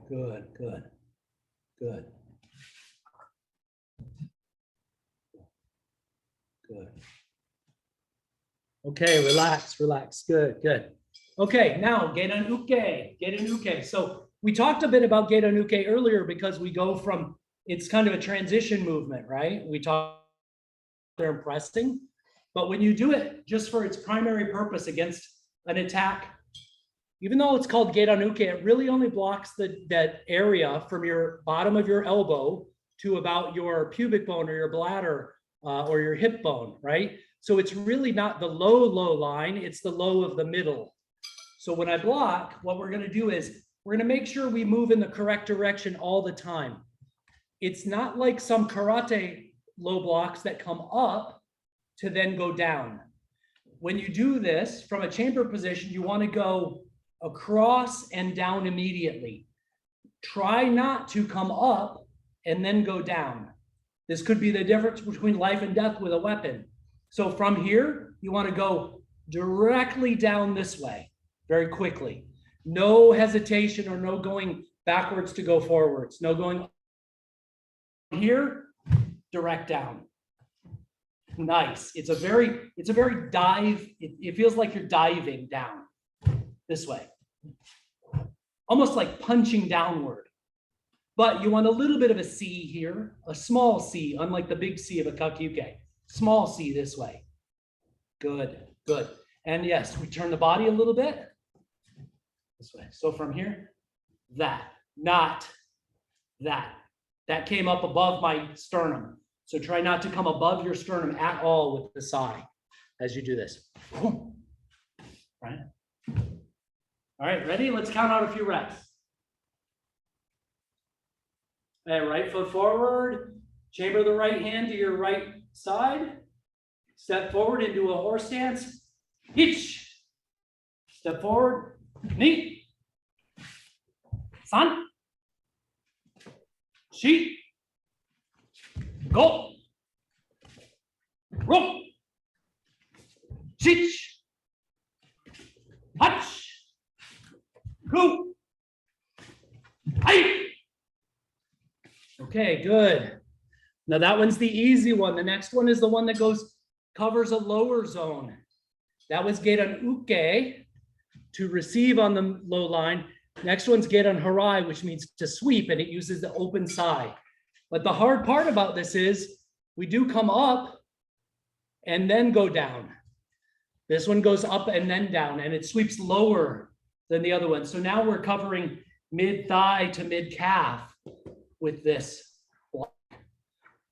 Good, good, good. Good. Okay, relax, relax. Good, good. Okay, now Gedan Uke, Gedan Uke. So we talked a bit about Gedan Uke earlier because we go from, it's kind of a transition movement, right? We talk, they're impressing, but when you do it just for its primary purpose against an attack, even though it's called Gedan Uke, it really only blocks that area from your bottom of your elbow to about your pubic bone or your bladder or your hip bone, right? So it's really not the low line, it's the low of the middle. So when I block, what we're gonna do is, we're gonna make sure we move in the correct direction all the time. It's not like some karate low blocks that come up to then go down. When you do this from a chamber position, you wanna go across and down immediately. Try not to come up and then go down. This could be the difference between life and death with a weapon. So from here, you want to go directly down this way, very quickly. No hesitation or no going backwards to go forwards. No going here, direct down. Nice. It's a very dive. It feels like you're diving down this way. Almost like punching downward. But you want a little bit of a C here, a small C, unlike the big C of a kakyuke. Small C this way. Good, good. And yes, we turn the body a little bit this way. So from here, that, not that. That came up above my sternum. So try not to come above your sternum at all with the sai as you do this. Right? All right, ready? Let's count out a few reps. And right foot forward, chamber the right hand to your right side. Step forward into a horse stance. Ich. Step forward. Ni. San. Shi. Go. Ro. Chich. Hach. Ku. Hai. Okay, good. Now that one's the easy one. The next one is the one that covers a lower zone. That was Gedan Uke, to receive on the low line. Next one's Gedan Harai, which means to sweep, and it uses the open sai. But the hard part about this is we do come up and then go down. This one goes up and then down, and it sweeps lower than the other one. So now we're covering mid-thigh to mid-calf with this block,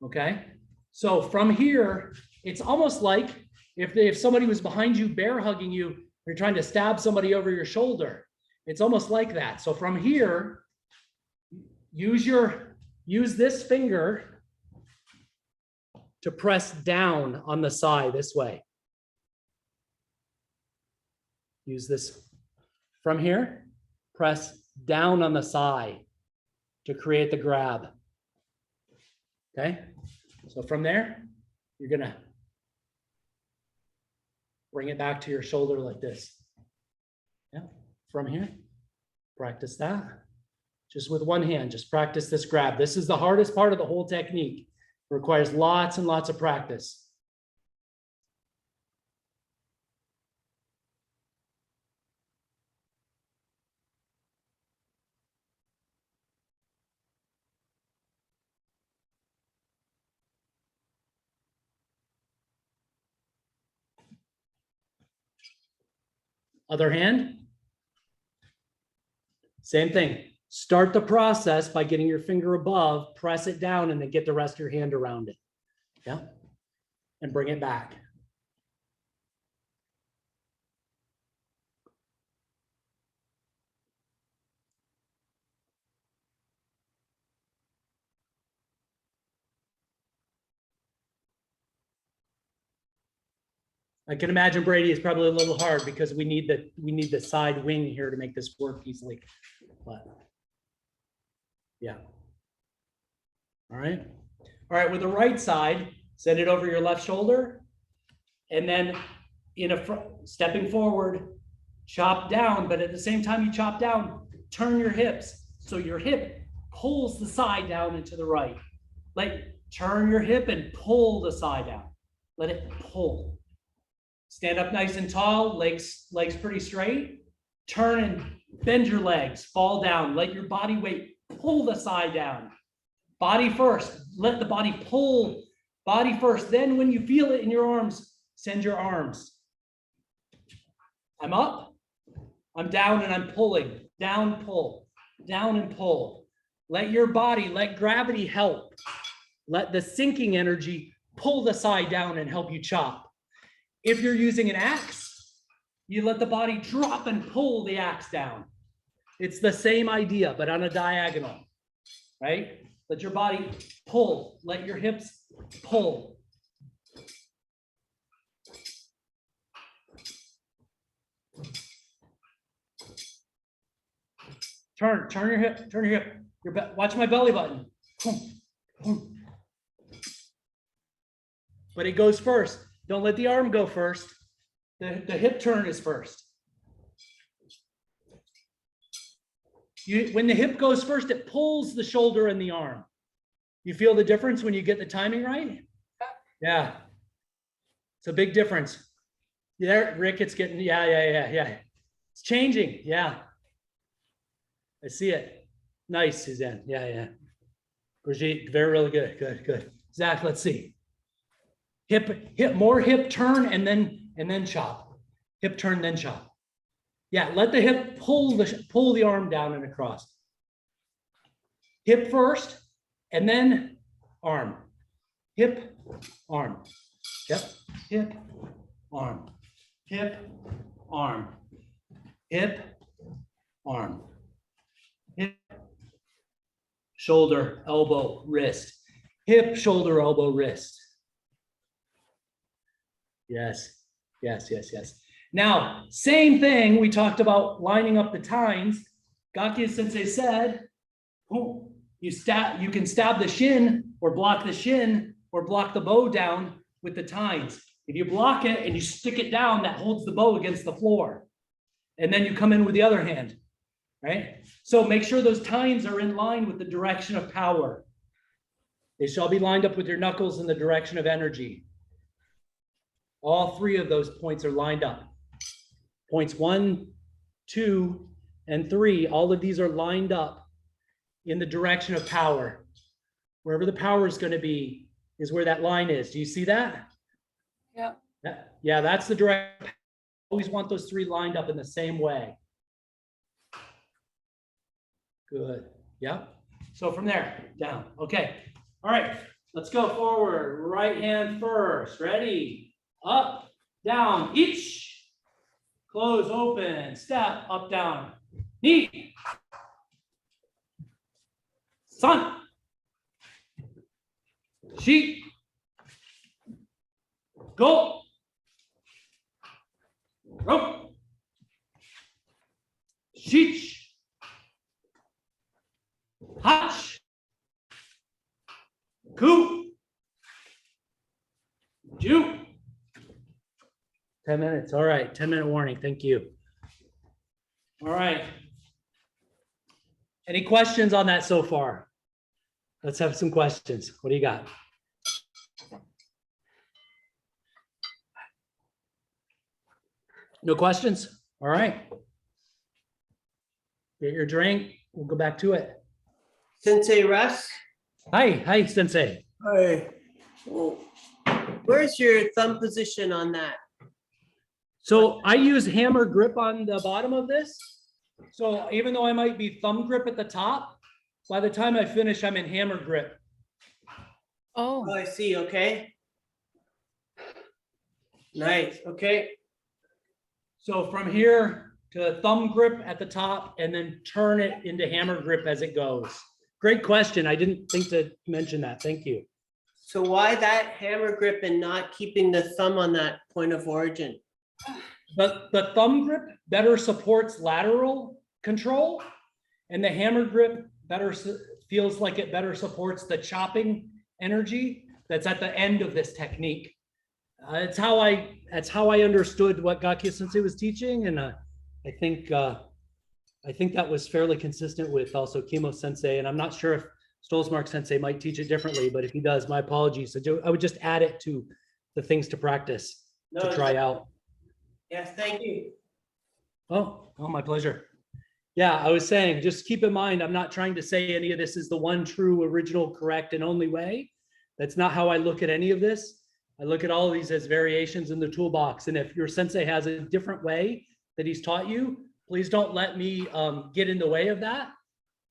okay? So from here, it's almost like if somebody was behind you, bear hugging you, you're trying to stab somebody over your shoulder. It's almost like that. So from here, use this finger to press down on the sai this way. Use this from here, press down on the sai to create the grab. Okay, so from there, you're gonna bring it back to your shoulder like this. Yeah, from here, practice that. Just with one hand, just practice this grab. This is the hardest part of the whole technique. It requires lots and lots of practice. Other hand. Same thing. Start the process by getting your finger above, press it down, and then get the rest of your hand around it. Yeah. And bring it back. I can imagine Brady is probably a little hard because we need the side wing here to make this work easily. But yeah. All right. All right, with the right side, send it over your left shoulder. And then stepping forward, chop down, but at the same time you chop down, turn your hips. So your hip pulls the side down and to the right. Turn your hip and pull the side down. Let it pull. Stand up nice and tall, legs pretty straight. Turn and bend your legs, fall down. Let your body weight pull the side down. Body first, let the body pull. Body first, then when you feel it in your arms, send your arms. I'm up, I'm down and I'm pulling. Down, pull, down and pull. Let your body, let gravity help. Let the sinking energy pull the side down and help you chop. If you're using an axe, you let the body drop and pull the axe down. It's the same idea, but on a diagonal, right? Let your body pull, let your hips pull. Turn your hip, turn your hip. Watch my belly button. But it goes first. Don't let the arm go first. The hip turn is first. When the hip goes first, it pulls the shoulder and the arm. You feel the difference when you get the timing right? Yeah. It's a big difference. Yeah, Rick, it's getting, yeah. It's changing, yeah. I see it. Nice, Suzanne. Yeah. Brigitte, really good. Good. Zach, let's see. More hip turn and then chop. Hip turn, then chop. Yeah, let the hip pull the arm down and across. Hip first, and then arm. Hip, arm. Yep. Hip, arm. Hip, arm. Hip, arm. Hip, shoulder, elbow, wrist. Hip, shoulder, elbow, wrist. Yes. Now, same thing, we talked about lining up the tines. Gakya Sensei said, oh, you can stab the shin or block the shin or block the bow down with the tines. If you block it and you stick it down, that holds the bow against the floor. And then you come in with the other hand, right? So make sure those tines are in line with the direction of power. They shall be lined up with your knuckles in the direction of energy. All three of those points are lined up. Points 1, 2, and 3, all of these are lined up in the direction of power. Wherever the power is going to be is where that line is. Do you see that? Yeah. Yeah, that's the direction. Always want those three lined up in the same way. Good. Yep. So from there, down. Okay. All right. Let's go forward. Right hand first. Ready? Up, down, each. Close, open, step, up, down. Knee. Sun. Sheep. Go. Rope. Sheech. Hutch. Coup. Jew. 10 minutes. All right. 10-minute warning. Thank you. All right. Any questions on that so far? Let's have some questions. What do you got? No questions? All right. Get your drink. We'll go back to it. Sensei Russ? Hi, Sensei. Hi. Well, where's your thumb position on that? So I use hammer grip on the bottom of this. So even though I might be thumb grip at the top, by the time I finish, I'm in hammer grip. Oh, I see. Okay. Nice. Okay. So from here to thumb grip at the top and then turn it into hammer grip as it goes. Great question. I didn't think to mention that. Thank you. So why that hammer grip and not keeping the thumb on that point of origin? The thumb grip better supports lateral control, and the hammer grip feels like it better supports the chopping energy that's at the end of this technique. That's how I understood what Gakya Sensei was teaching, and I think I think that was fairly consistent with also Kimo Sensei, and I'm not sure if Stolzmark Sensei might teach it differently, but if he does, my apologies. So I would just add it to the things to practice, to try out. Yes, thank you. Oh, my pleasure. Yeah, I was saying, just keep in mind, I'm not trying to say any of this is the one true, original, correct, and only way. That's not how I look at any of this. I look at all of these as variations in the toolbox. And if your sensei has a different way that he's taught you, please don't let me get in the way of that.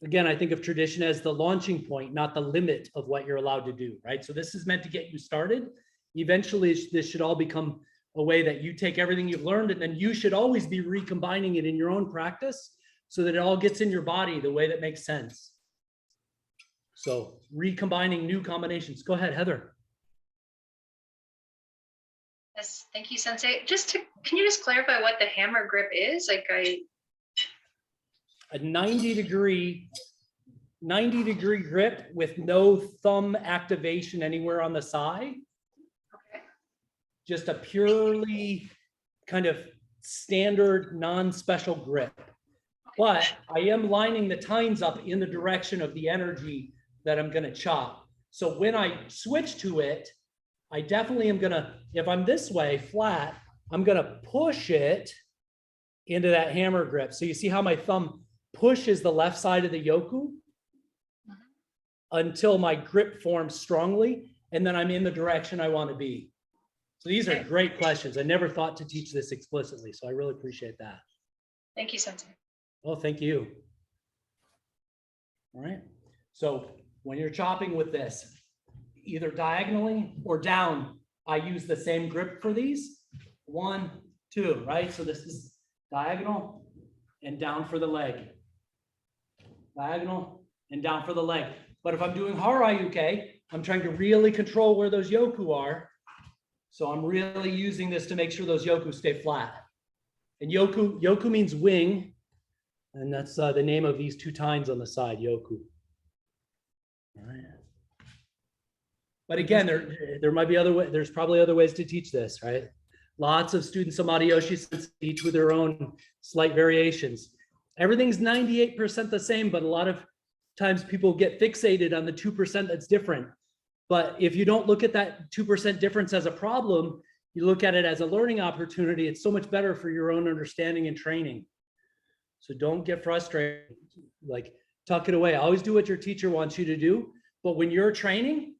Again, I think of tradition as the launching point, not the limit of what you're allowed to do, right? So this is meant to get you started. Eventually, this should all become a way that you take everything you've learned, and then you should always be recombining it in your own practice so that it all gets in your body the way that makes sense. So recombining new combinations. Go ahead, Heather. Yes, thank you, Sensei. Can you just clarify what the hammer grip is? Like A 90 degree grip with no thumb activation anywhere on the side. Okay. Just a purely kind of standard non-special grip. But I am lining the tines up in the direction of the energy that I'm going to chop. So when I switch to it, I definitely am going to, if I'm this way flat, I'm going to push it into that hammer grip. So you see how my thumb pushes the left side of the yoku until my grip forms strongly, and then I'm in the direction I want to be. So these are great questions. I never thought to teach this explicitly, so I really appreciate that. Thank you, Sensei. Oh, thank you. All right. So when you're chopping with this, either diagonally or down, I use the same grip for these. 1, 2, right? So this is diagonal and down for the leg. Diagonal and down for the leg. But if I'm doing Harayuke, I'm trying to really control where those yoku are. So I'm really using this to make sure those yoku stay flat. And yoku means wing. And that's the name of these two tines on the side, yoku. All right. But again, there might be other ways. There's probably other ways to teach this, right? Lots of students of Matayoshi teach with their own slight variations. Everything's 98% the same, but a lot of times people get fixated on the 2% that's different. But if you don't look at that 2% difference as a problem, you look at it as a learning opportunity, it's so much better for your own understanding and training. So don't get frustrated, like tuck it away. Always do what your teacher wants you to do. But when you're training,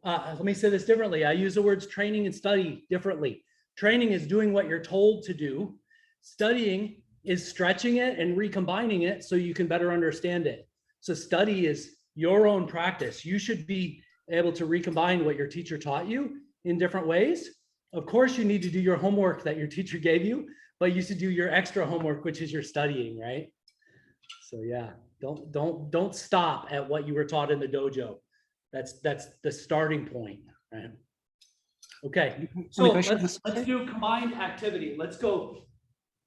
let me say this differently. I use the words training and study differently. Training is doing what you're told to do. Studying is stretching it and recombining it so you can better understand it. So study is your own practice. You should be able to recombine what your teacher taught you in different ways. Of course, you need to do your homework that your teacher gave you, but you should do your extra homework, which is your studying, right? So yeah, don't stop at what you were taught in the dojo. That's the starting point, right? Okay, so let's do combined activity. Let's go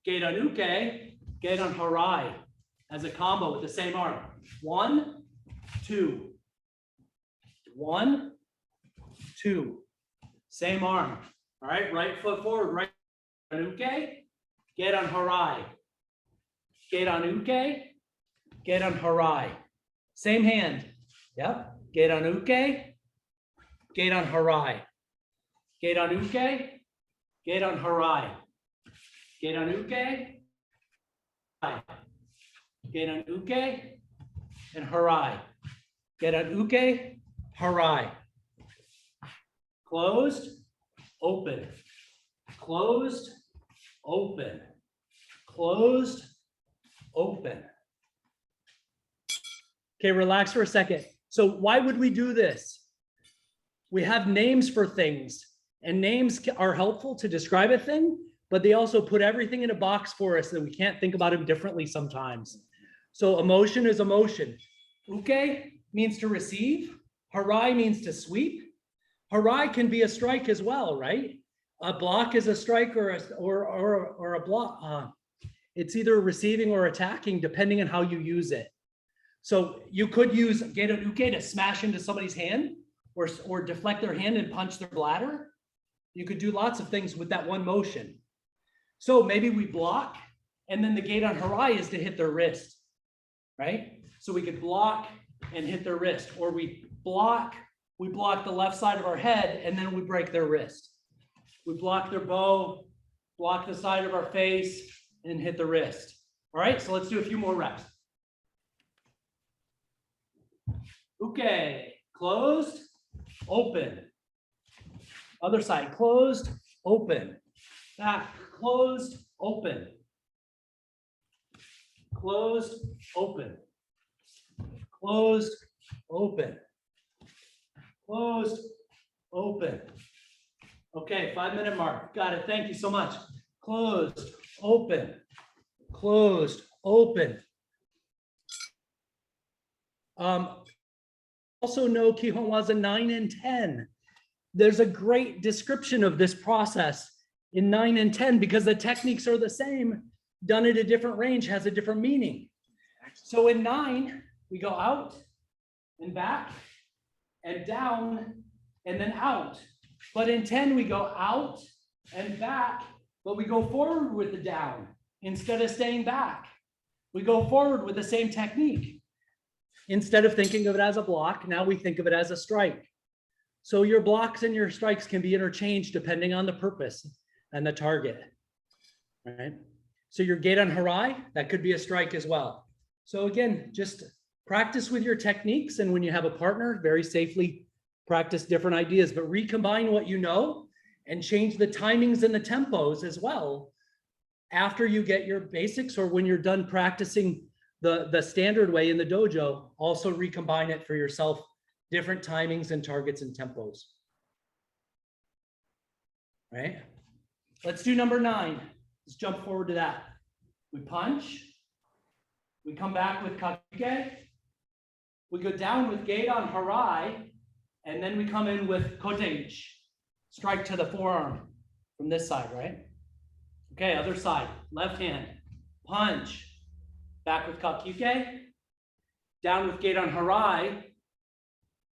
Geidan Uke, Geidan Harai as a combo with the same arm. 1, 2. 1, 2. Same arm. All right, right foot forward, right. Uke, Geidan Harai. Geidan Uke, Geidan Harai. Same hand. Yep. Geidan Uke, Geidan Harai. Geidan Uke, Geidan Harai. Geidan Uke, Geidan Uke, and Harai. Geidan Uke, Harai. Closed, open. Closed, open. Closed, open. Okay, relax for a second. So why would we do this? We have names for things, and names are helpful to describe a thing, but they also put everything in a box for us that we can't think about them differently sometimes. So emotion is emotion. Uke means to receive. Harai means to sweep. Harai can be a strike as well, right? A block is a strike or a block. It's either receiving or attacking depending on how you use it. So you could use Geidan Uke to smash into somebody's hand or deflect their hand and punch their bladder. You could do lots of things with that one motion. So maybe we block And then the gate on harai is to hit their wrist, right? So we could block and hit their wrist, or we block the left side of our head and then we break their wrist. We block their bow, block the side of our face and hit the wrist. All right, so let's do a few more reps. Okay, closed, open. Other side, closed, open. Back, closed, open. Closed, open. Closed, open. Closed, open. Okay, 5-minute mark. Got it. Thank you so much. Closed, open. Closed, open. Also know Kihon Waza 9 and 10. There's a great description of this process in 9 and 10 because the techniques are the same, done at a different range has a different meaning. So in 9, we go out and back and down and then out. But in 10, we go out and back, but we go forward with the down instead of staying back. We go forward with the same technique. Instead of thinking of it as a block, now we think of it as a strike. So your blocks and your strikes can be interchanged depending on the purpose and the target, right? So your gate on harai, that could be a strike as well. So again, just practice with your techniques, and when you have a partner, very safely practice different ideas, but recombine what you know and change the timings and the tempos as well after you get your basics, or when you're done practicing the standard way in the dojo, also recombine it for yourself, different timings and targets and tempos. Right? Let's do number 9. Let's jump forward to that. We punch. We come back with kakike. We go down with gate on harai, and then we come in with koteichi. Strike to the forearm from this side, right? Okay, other side, left hand, punch. Back with kakike, down with gate on harai,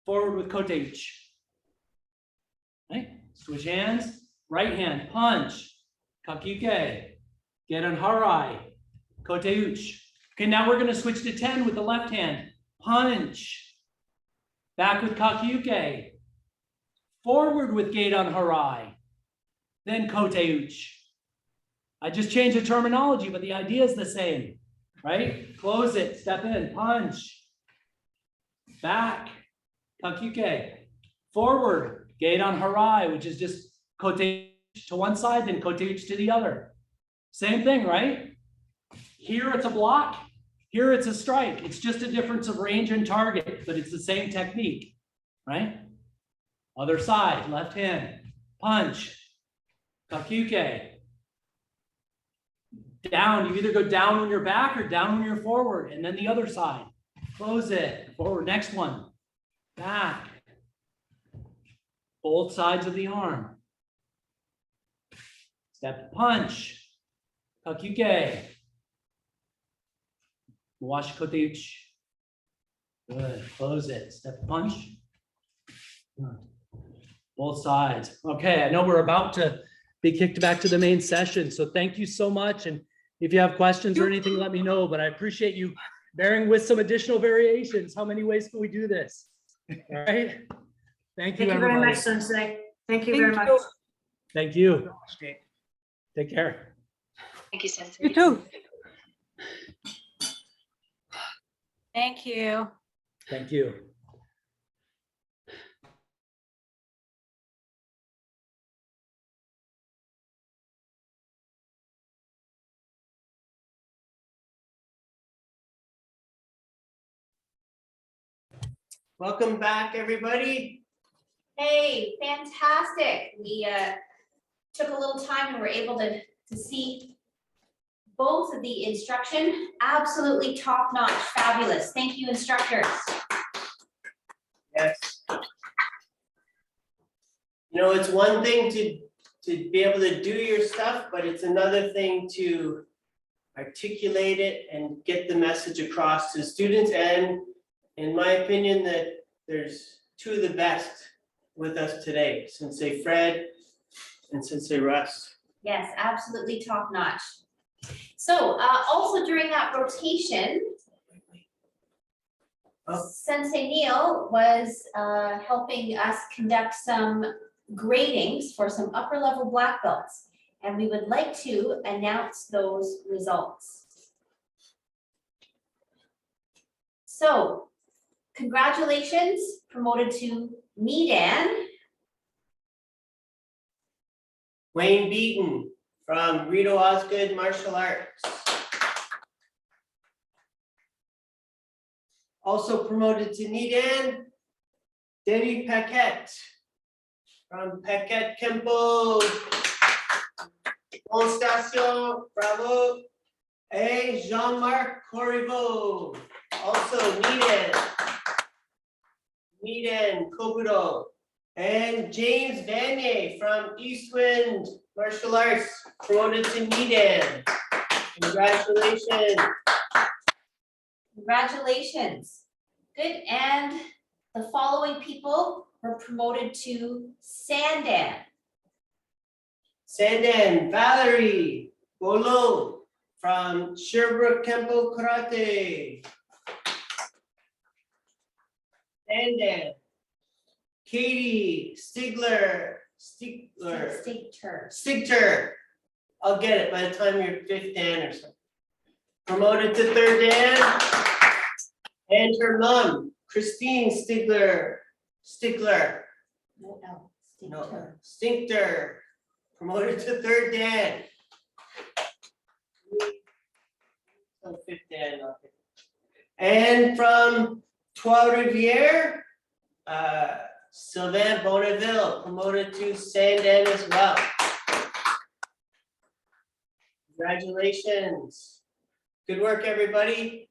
forward with koteichi. Right? Switch hands, right hand, punch, kakike, gate on harai, koteichi. Okay, now we're going to switch to 10 with the left hand, punch, back with kakike, forward with gate on harai, then koteichi. I just changed the terminology, but the idea is the same. Right? Close it, step in, punch, back, kakike, forward, gate on harai, which is just koteichi to one side, then koteichi to the other. Same thing, right? Here it's a block, here it's a strike. It's just a difference of range and target, but it's the same technique, right? Other side, left hand, punch, kakike. Down, you either go down when you're back or down when you're forward, and then the other side. Close it, forward, next one. Back. Both sides of the arm. Step punch. Kakike. Washi koteichi. Good, close it, step punch. Good. Both sides. Okay, I know we're about to be kicked back to the main session, so thank you so much. And if you have questions or anything, let me know, but I appreciate you bearing with some additional variations. How many ways can we do this? All right. Thank you, Thank you very everybody. much, Sensei. Thank you very much. Thank you. Take care. Thank you, Sensei. You too. Thank you. Thank you. Welcome back, everybody. Hey, fantastic. We took a little time and were able to see both of the instruction. Absolutely top notch, fabulous. Thank you, instructors. Yes. You know, it's one thing to be able to do your stuff, but it's another thing to articulate it and get the message across to students. And in my opinion, that there's two of the best with us today, Sensei Fred and Sensei Russ. Yes, absolutely top notch. So also during that rotation, Oh. Sensei Neil was helping us conduct some gradings for some upper level black belts. And we would like to announce those results. So congratulations, promoted to Medan. Wayne Beaton from Rito Osgood Martial Arts. Also promoted to Medan, Debbie Paquette from Paquette Kempo. Station, bravo. Et Jean-Marc Corriveau, also Medan Kobudo. And James Vanier from Eastwind Martial Arts, promoted to Medan. Congratulations. Congratulations. Good, and the following people were promoted to Sandan. Sandan Valerie Bolo from Sherbrooke Kempo Karate. Sandan Katie Stigter. I'll get it by the time you're fifth Dan or something. Promoted to third Dan. And her mom, Christine Stickler. Stinkter. Promoted to third Dan. Oh, fifth Dan. Okay. And from Trois Rivières, Sylvain Bonneville, promoted to Sandan as well. Congratulations. Good work, everybody.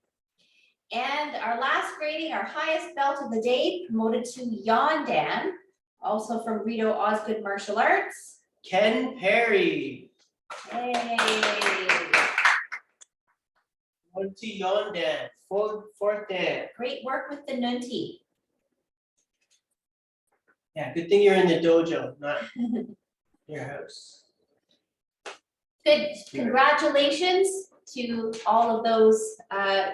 And our last grading, our highest belt of the day, promoted to Yondan, also from Rito Osgood Martial Arts. Ken Perry. Yay. Promoted to Yondan, fourth Dan. Great work with the Nunti. Yeah, good thing you're in the dojo, not your house. Good, congratulations to all of those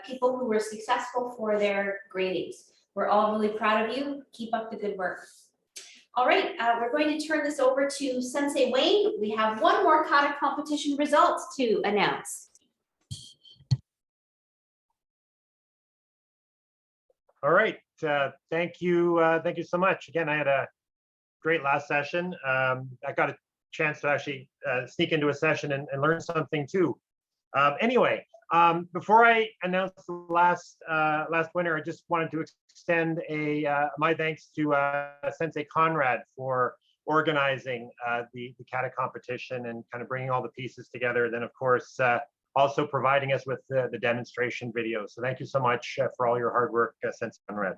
people who were successful for their gradings. We're all really proud of you. Keep up the good work. All right, we're going to turn this over to Sensei Wayne. We have one more kata competition results to announce. All right, thank you so much. Again, I had a great last session. I got a chance to actually sneak into a session and learn something too. Anyway, before I announce the last winner, I just wanted to extend my thanks to Sensei Conrad for organizing the kata competition and kind of bringing all the pieces together. Then, of course, also providing us with the demonstration video. So thank you so much for all your hard work, Sensei Conrad.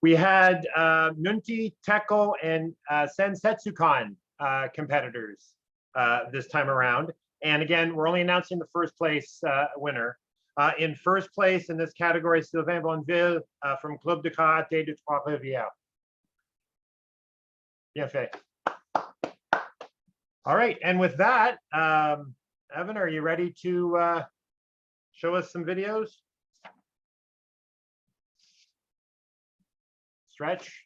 We had Nunti, Teko, and Sensetsukan competitors this time around. And again, we're only announcing the first place winner. In first place in this category, Sylvain Bonneville from Club de Karaté de Trois Rivières. Bien fait. All right, and with that, Evan, are you ready to show us some videos? Stretch.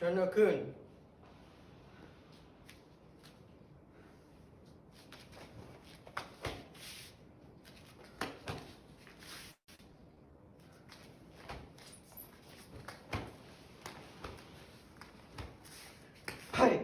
Chono-kun. Hi.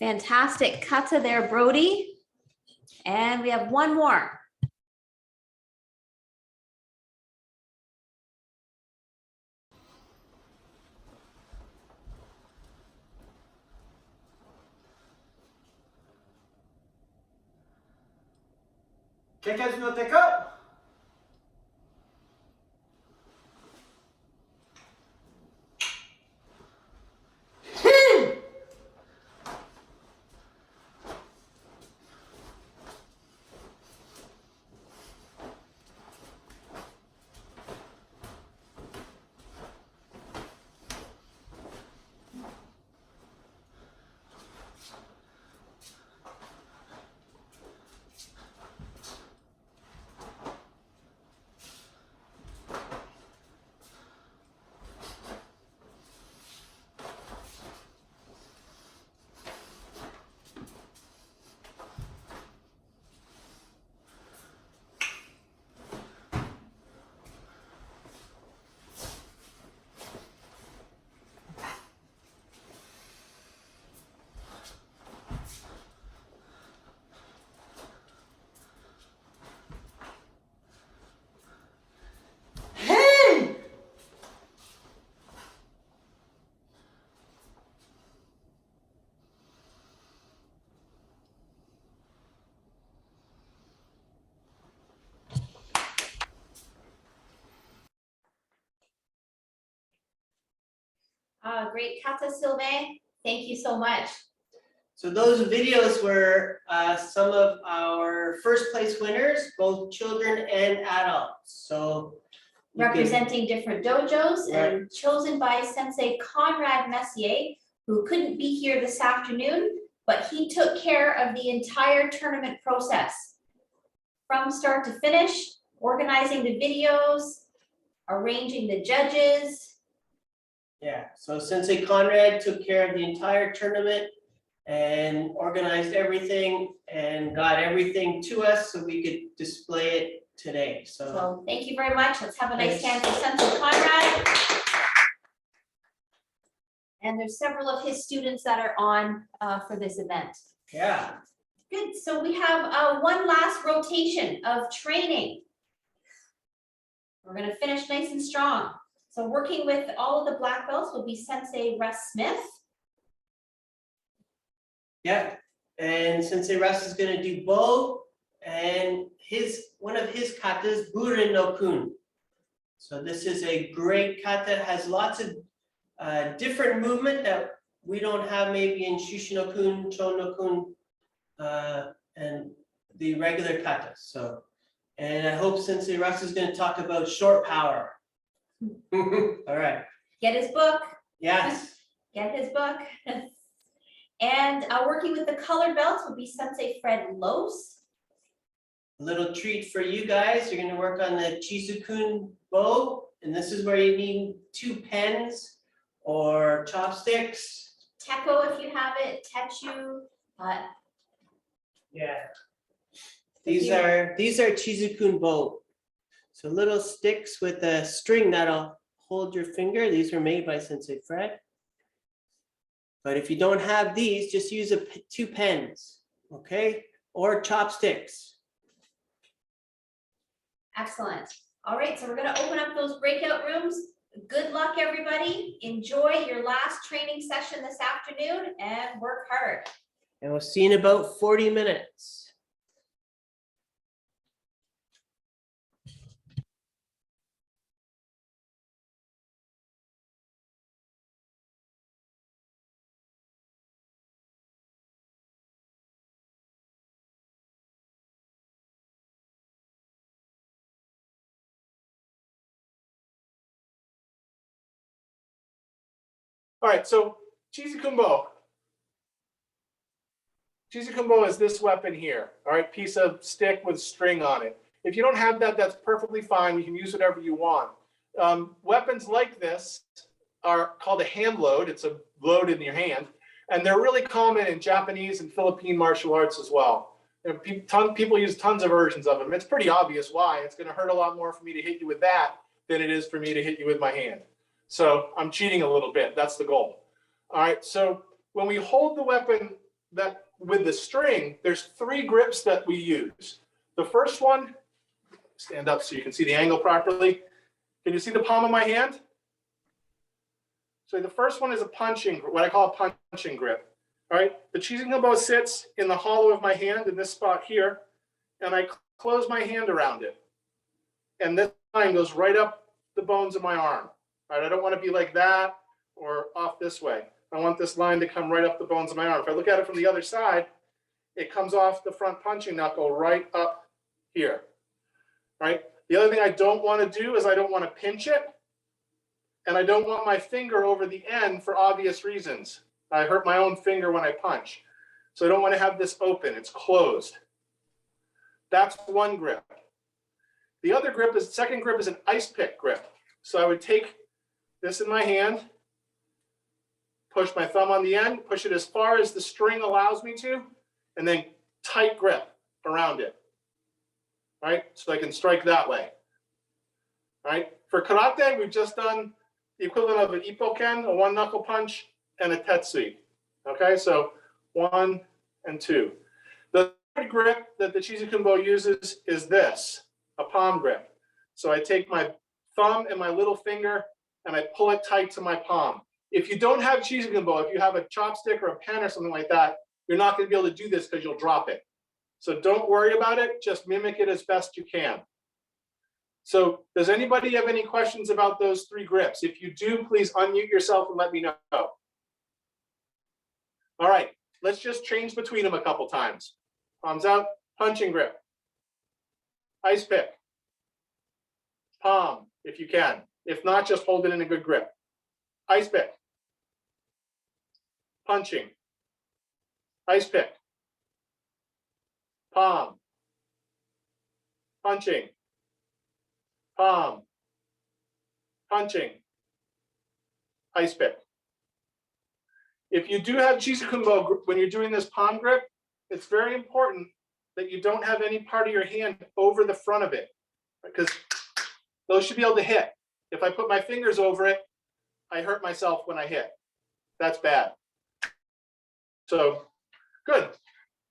Fantastic kata there, Brody. And we have one more. Keikazu no teko. Great kata, Sylvain. Thank you so much. So those videos were some of our first place winners, both children and adults. So you can- Representing different dojos and chosen by Sensei Conrad Messier, who couldn't be here this afternoon, but he took care of the entire tournament process. From start to finish, organizing the videos, arranging the judges. Yeah, so Sensei Conrad took care of the entire tournament and organized everything and got everything to us so we could display it today. So So thank you very much. Let's have a nice hand Thanks. for Sensei Conrad. And there's several of his students that are on for this event. yeah, Good, so we have one last rotation of training. We're gonna finish nice and strong. So working with all of the black belts will be Sensei Russ Smith. yeah. And Sensei Russ is gonna do bow and one of his katas, Burin no Kun. So this is a great kata, has lots of different movement that we don't have maybe in Shushin no Kun, Chon no Kun, and the regular katas. So, and I hope Sensei Russ is gonna talk about short power. All right, Get his book, yes, get his book. And working with the colored belts will be Sensei Fred Lohse. a little treat for you guys. You're gonna work on the Chizukunbo, and this is where you need 2 pens or chopsticks. Teko if you have it, Techu. Yeah. These are Chizukunbo. So little sticks with a string that'll hold your finger. These were made by Sensei Fred. But if you don't have these, just use 2 pens, okay? Or chopsticks. Excellent. All right, so we're gonna open up those breakout rooms. Good luck, everybody. Enjoy your last training session this afternoon and work hard. And we'll see you in about 40 minutes. All right, so Chizukunbo. Chizukunbo is this weapon here, all right, piece of stick with string on it. If you don't have that, that's perfectly fine. You can use whatever you want. Weapons like this are called a hand load. It's a load in your hand, and they're really common in Japanese and Philippine martial arts as well. And people use tons of versions of them. It's pretty obvious why. It's going to hurt a lot more for me to hit you with that than it is for me to hit you with my hand. So I'm cheating a little bit. That's the goal. All right, so when we hold the weapon that with the string, there's 3 grips that we use. The first one, stand up so you can see the angle properly. Can you see the palm of my hand? So the first one is a punching, what I call a punching grip. All right, the Chizukunbo sits in the hollow of my hand in this spot here, and I close my hand around it. And this line goes right up the bones of my arm. All right, I don't want to be like that or off this way. I want this line to come right up the bones of my arm. If I look at it from the other side, it comes off the front punching knuckle right up here. All right, the other thing I don't want to do is I don't want to pinch it. And I don't want my finger over the end for obvious reasons. I hurt my own finger when I punch. So I don't want to have this open, it's closed. That's one grip. The other grip is, second grip is an ice pick grip. So I would take this in my hand, push my thumb on the end, push it as far as the string allows me to, and then tight grip around it. All right, so I can strike that way. All right, for karate, we've just done the equivalent of an ippoken, a 1 knuckle punch, and a tetsui. Okay, so 1 and 2. The third grip that the Chizukunbo uses is this, a palm grip. So I take my thumb and my little finger and I pull it tight to my palm. If you don't have Chizukunbo, if you have a chopstick or a pen or something like that, you're not going to be able to do this because you'll drop it. So don't worry about it, just mimic it as best you can. So does anybody have any questions about those 3 grips? If you do, please unmute yourself and let me know. All right, let's just change between them a couple times. Palms out, punching grip, ice pick, palm, if you can. If not, just hold it in a good grip. Ice pick, punching, ice pick, palm, punching, palm, punching, ice pick. If you do have Chizukunbo, when you're doing this palm grip, it's very important that you don't have any part of your hand over the front of it, because those should be able to hit. If I put my fingers over it, I hurt myself when I hit. That's bad. So, good.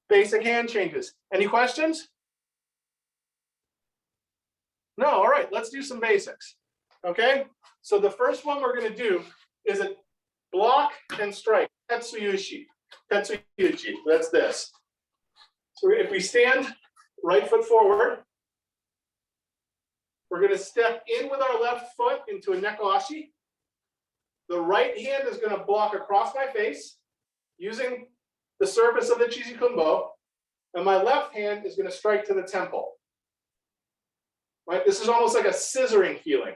Basic hand changes. Any questions? No, all right, let's do some basics. Okay, so the first one we're going to do is a block and strike, Tetsuyushi. Tetsuyushi, that's this. So if we stand right foot forward, we're going to step in with our left foot into a nekoashi. The right hand is going to block across my face using the surface of the Chizukunbo, and my left hand is going to strike to the temple. Right? This is almost like a scissoring feeling.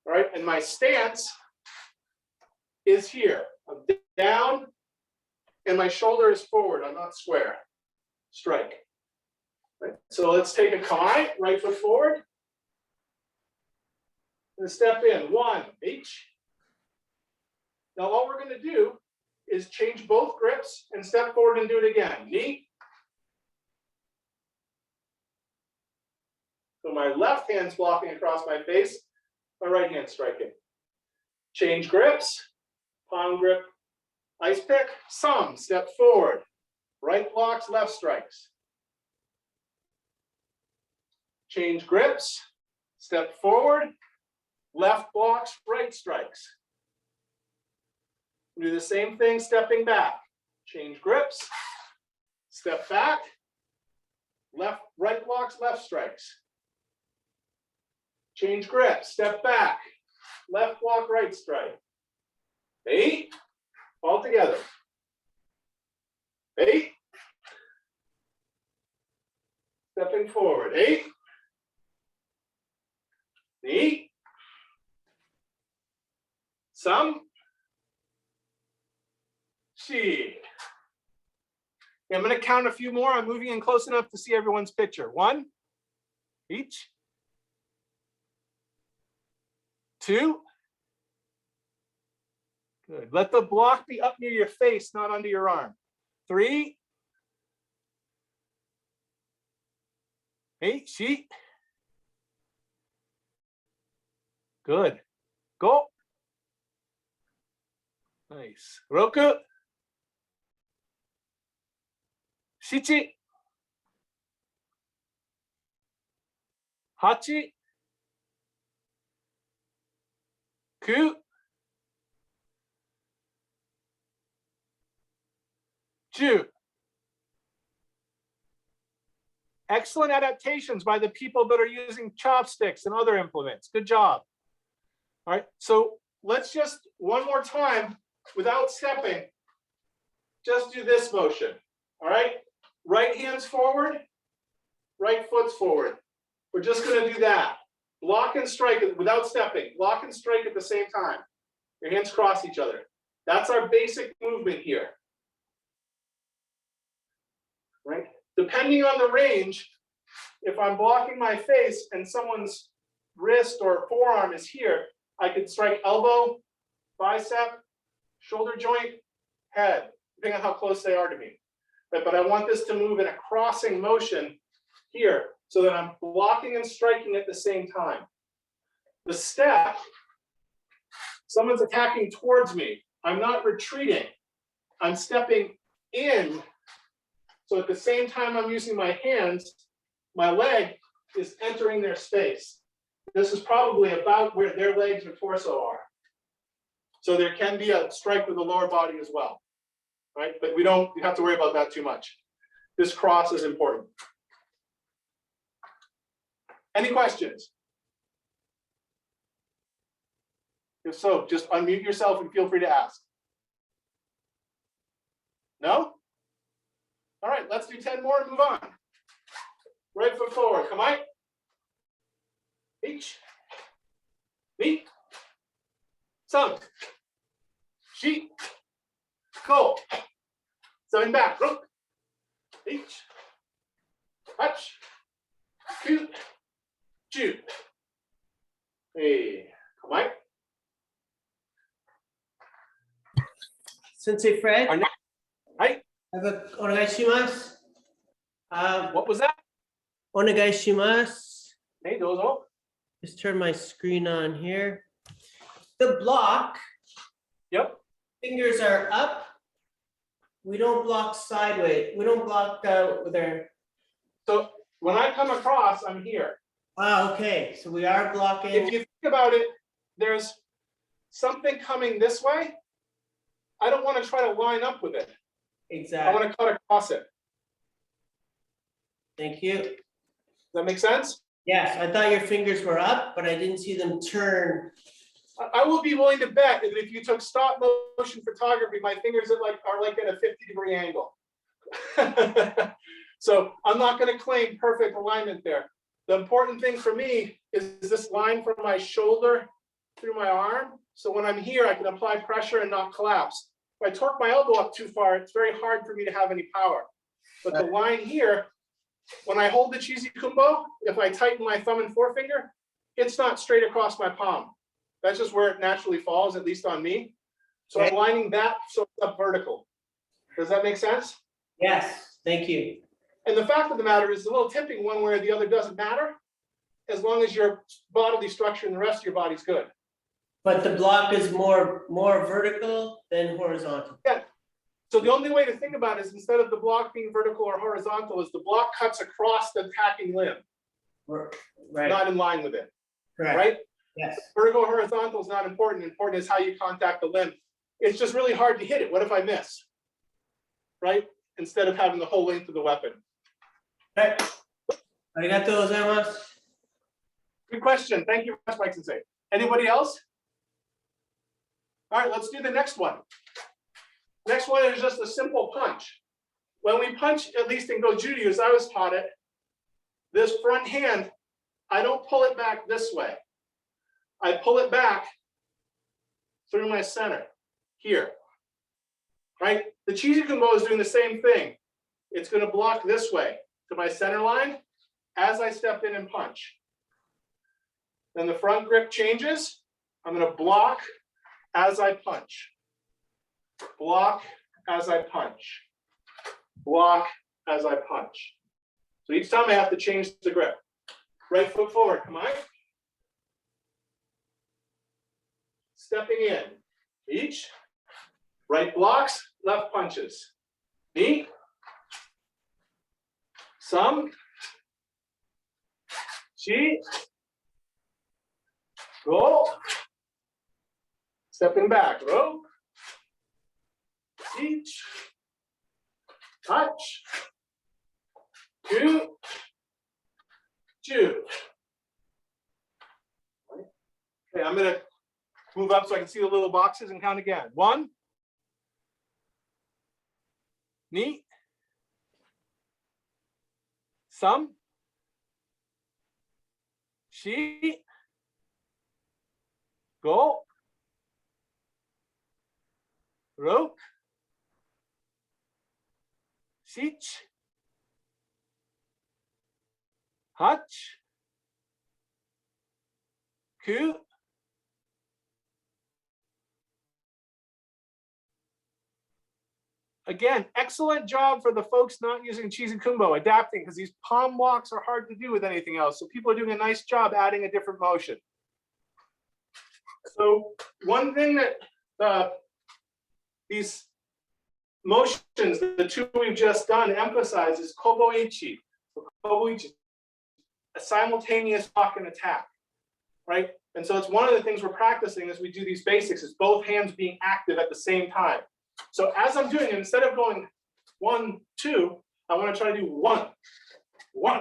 All right, and my stance is here. I'm down, and my shoulder is forward. I'm not square. Strike. Right? So let's take a kamae, right foot forward. And step in, 1, each. Now all we're going to do is change both grips and step forward and do it again. Knee. So my left hand's blocking across my face, my right hand striking. Change grips, palm grip, ice pick, some, step forward. Right blocks, left strikes. Change grips, step forward, left blocks, right strikes. Do the same thing, stepping back. Change grips, step back, left, right blocks, left strikes. Change grip, step back, left block, right strike. 8, all together. 8, stepping forward. 8, knee, some, she. I'm going to count a few more. I'm moving in close enough to see everyone's picture. 1, each. 2. Good. Let the block be up near your face, not under your arm. 3. 8, she. Good. Go. Nice. Roku. 7、8、9、10. Excellent adaptations by the people that are using chopsticks and other implements. Good job. All right, so let's just one more time without stepping, just do this motion. All right, right hand's forward, right foot's forward. We're just going to do that. Block and strike without stepping. Block and strike at the same time. Your hands cross each other. That's our basic movement here. Right? Depending on the range, if I'm blocking my face and someone's wrist or forearm is here, I could strike elbow, bicep, shoulder joint, head, depending on how close they are to me. But I want this to move in a crossing motion here so that I'm blocking and striking at the same time. The step, someone's attacking towards me. I'm not retreating. I'm stepping in. So at the same time I'm using my hands, my leg is entering their space. This is probably about where their legs or torso are. So there can be a strike with the lower body as well, right? But we don't have to worry about that too much. This cross is important. Any questions? If so, just unmute yourself and feel free to ask. No? All right, let's do 10 more and move on. Right foot forward, come on. Each. Ni. Some. Shi. Ko. Seven back. Rook. Each. Hutch. Ku. Ju. Hey, come on. Sensei Fred, Our next- Right? I have a onegaishimasu. What was that? Onegaishimasu. Hey, dozo. Just turn my screen on here. The block, Yep. fingers are up. We don't block sideways. We don't block with our, So when I come across, I'm here. okay, so we are If blocking. you think about it, there's something coming this way. I don't want to try to line up with it. I Exactly, want to cut across it. thank you. Does that make sense? Yes, I thought your fingers were up, but I didn't see them turn. I will be willing to bet that if you took stop motion photography, my fingers are like at a 50-degree angle. So I'm not going to claim perfect alignment there. The important thing for me is this line from my shoulder through my arm. So when I'm here, I can apply pressure and not collapse. If I torque my elbow up too far, it's very hard for me to have any power. But the line here, when I hold the Chizukunbo, if I tighten my thumb and forefinger, it's not straight across my palm. That's just where it naturally falls, at least on me. So I'm lining that so it's up vertical. Does that make sense? Yes, thank you. And the fact of the matter is, the little tipping one way or the other doesn't matter, as long as your bodily structure and the rest of your body's good. But the block is more vertical than horizontal. Yeah. So the only way to think about it is, instead of the block being vertical or horizontal, is the block cuts across the attacking limb, Right, not in line with it, correct, right? yes. Vertical or horizontal is not important. Important is how you contact the limb. It's just really hard to hit it. What if I miss? Right? Instead of having the whole length of the weapon. Right. Arigatou gozaimasu. Good question. Thank you very much, Mike Sensei. Anybody else? All right, let's do the next one. Next one is just a simple punch. When we punch, at least in Go-Judo, as I was taught it, this front hand, I don't pull it back this way. I pull it back through my center here, right? The Chizukunbo is doing the same thing. It's going to block this way to my center line as I step in and punch. Then the front grip changes. I'm going to block as I punch. Block as I punch. Block as I punch. So each time I have to change the grip. Right foot forward, come on. Stepping in. Each. Right blocks, left punches. Knee. Some. Shi. Go. Stepping back. Ro. Each. Touch. Two. Two. Okay, I'm gonna move up so I can see the little boxes and count again. One. Ni. Some. Shi. Go. Ro. Sich. Hutch. Ku. Again, excellent job for the folks not using Chizukunbo, adapting, because these palm walks are hard to do with anything else. So people are doing a nice job adding a different motion. So one thing that these motions, the two we've just done, emphasize is koboichi. So koboichi, a simultaneous block and attack, right? And so it's one of the things we're practicing as we do these basics is both hands being active at the same time. So as I'm doing it, instead of going 1, 2, I want to try to do 1, 1,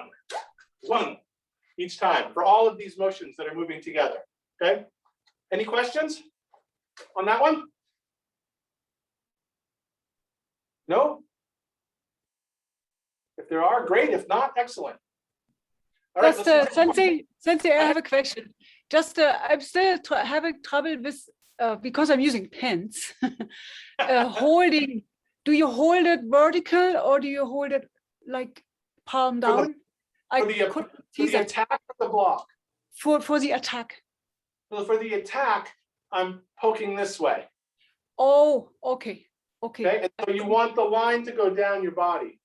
1 each time for all of these motions that are moving together. Okay? Any questions on that one? No? If there are, great. If not, excellent. All right, Just Sensei, I have a question. Just I'm still having trouble with because I'm using pens. Holding. Do you hold it vertical or do you hold it like palm down? For the attack of the block. For the attack. So for the attack, I'm poking this way. Oh, okay. Okay. Okay, and so you want the line to go down your body,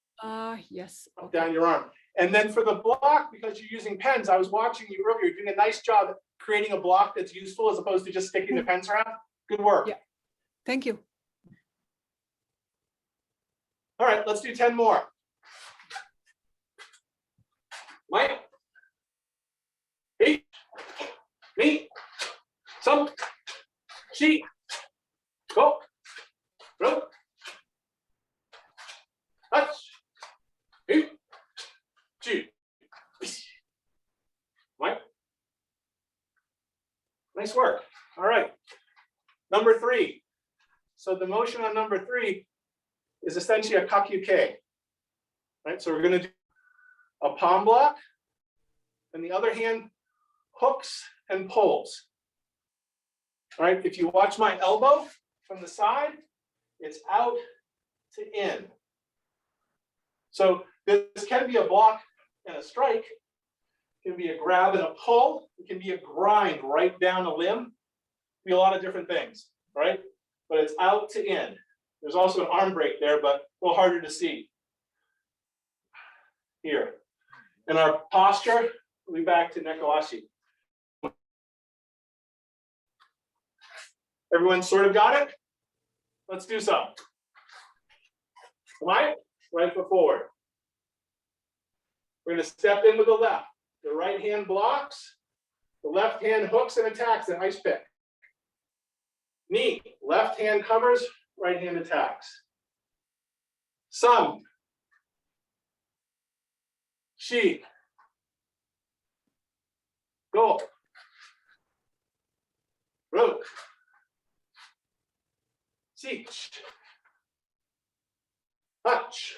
Yes. up down your arm. And then for the block, because you're using pens, I was watching you earlier, you're doing a nice job creating a block that's useful as opposed to just sticking the pens around. Good work. Yeah. Thank you. All right, let's do 10 more. Mike. Eight. Me. Some. She. Go. Rope. Touch. Two. Two. Mike. Nice work. All right. Number 3. So the motion on number 3 is essentially a kakyuke. Right? So we're going to do a palm block, and the other hand hooks and pulls. All right, if you watch my elbow from the side, it's out to in. So this can be a block and a strike. It can be a grab and a pull. It can be a grind right down a limb. It can be a lot of different things, right? But it's out to in. There's also an arm break there, but a little harder to see. Here. And our posture, we'll be back to Nekoashi. Everyone sort of got it? Let's do some. Right foot forward. We're going to step in with the left. The right hand blocks. The left hand hooks and attacks an ice pick. Knee. Left hand covers. Right hand attacks. Some. She. Go. Rope. Sich. Touch.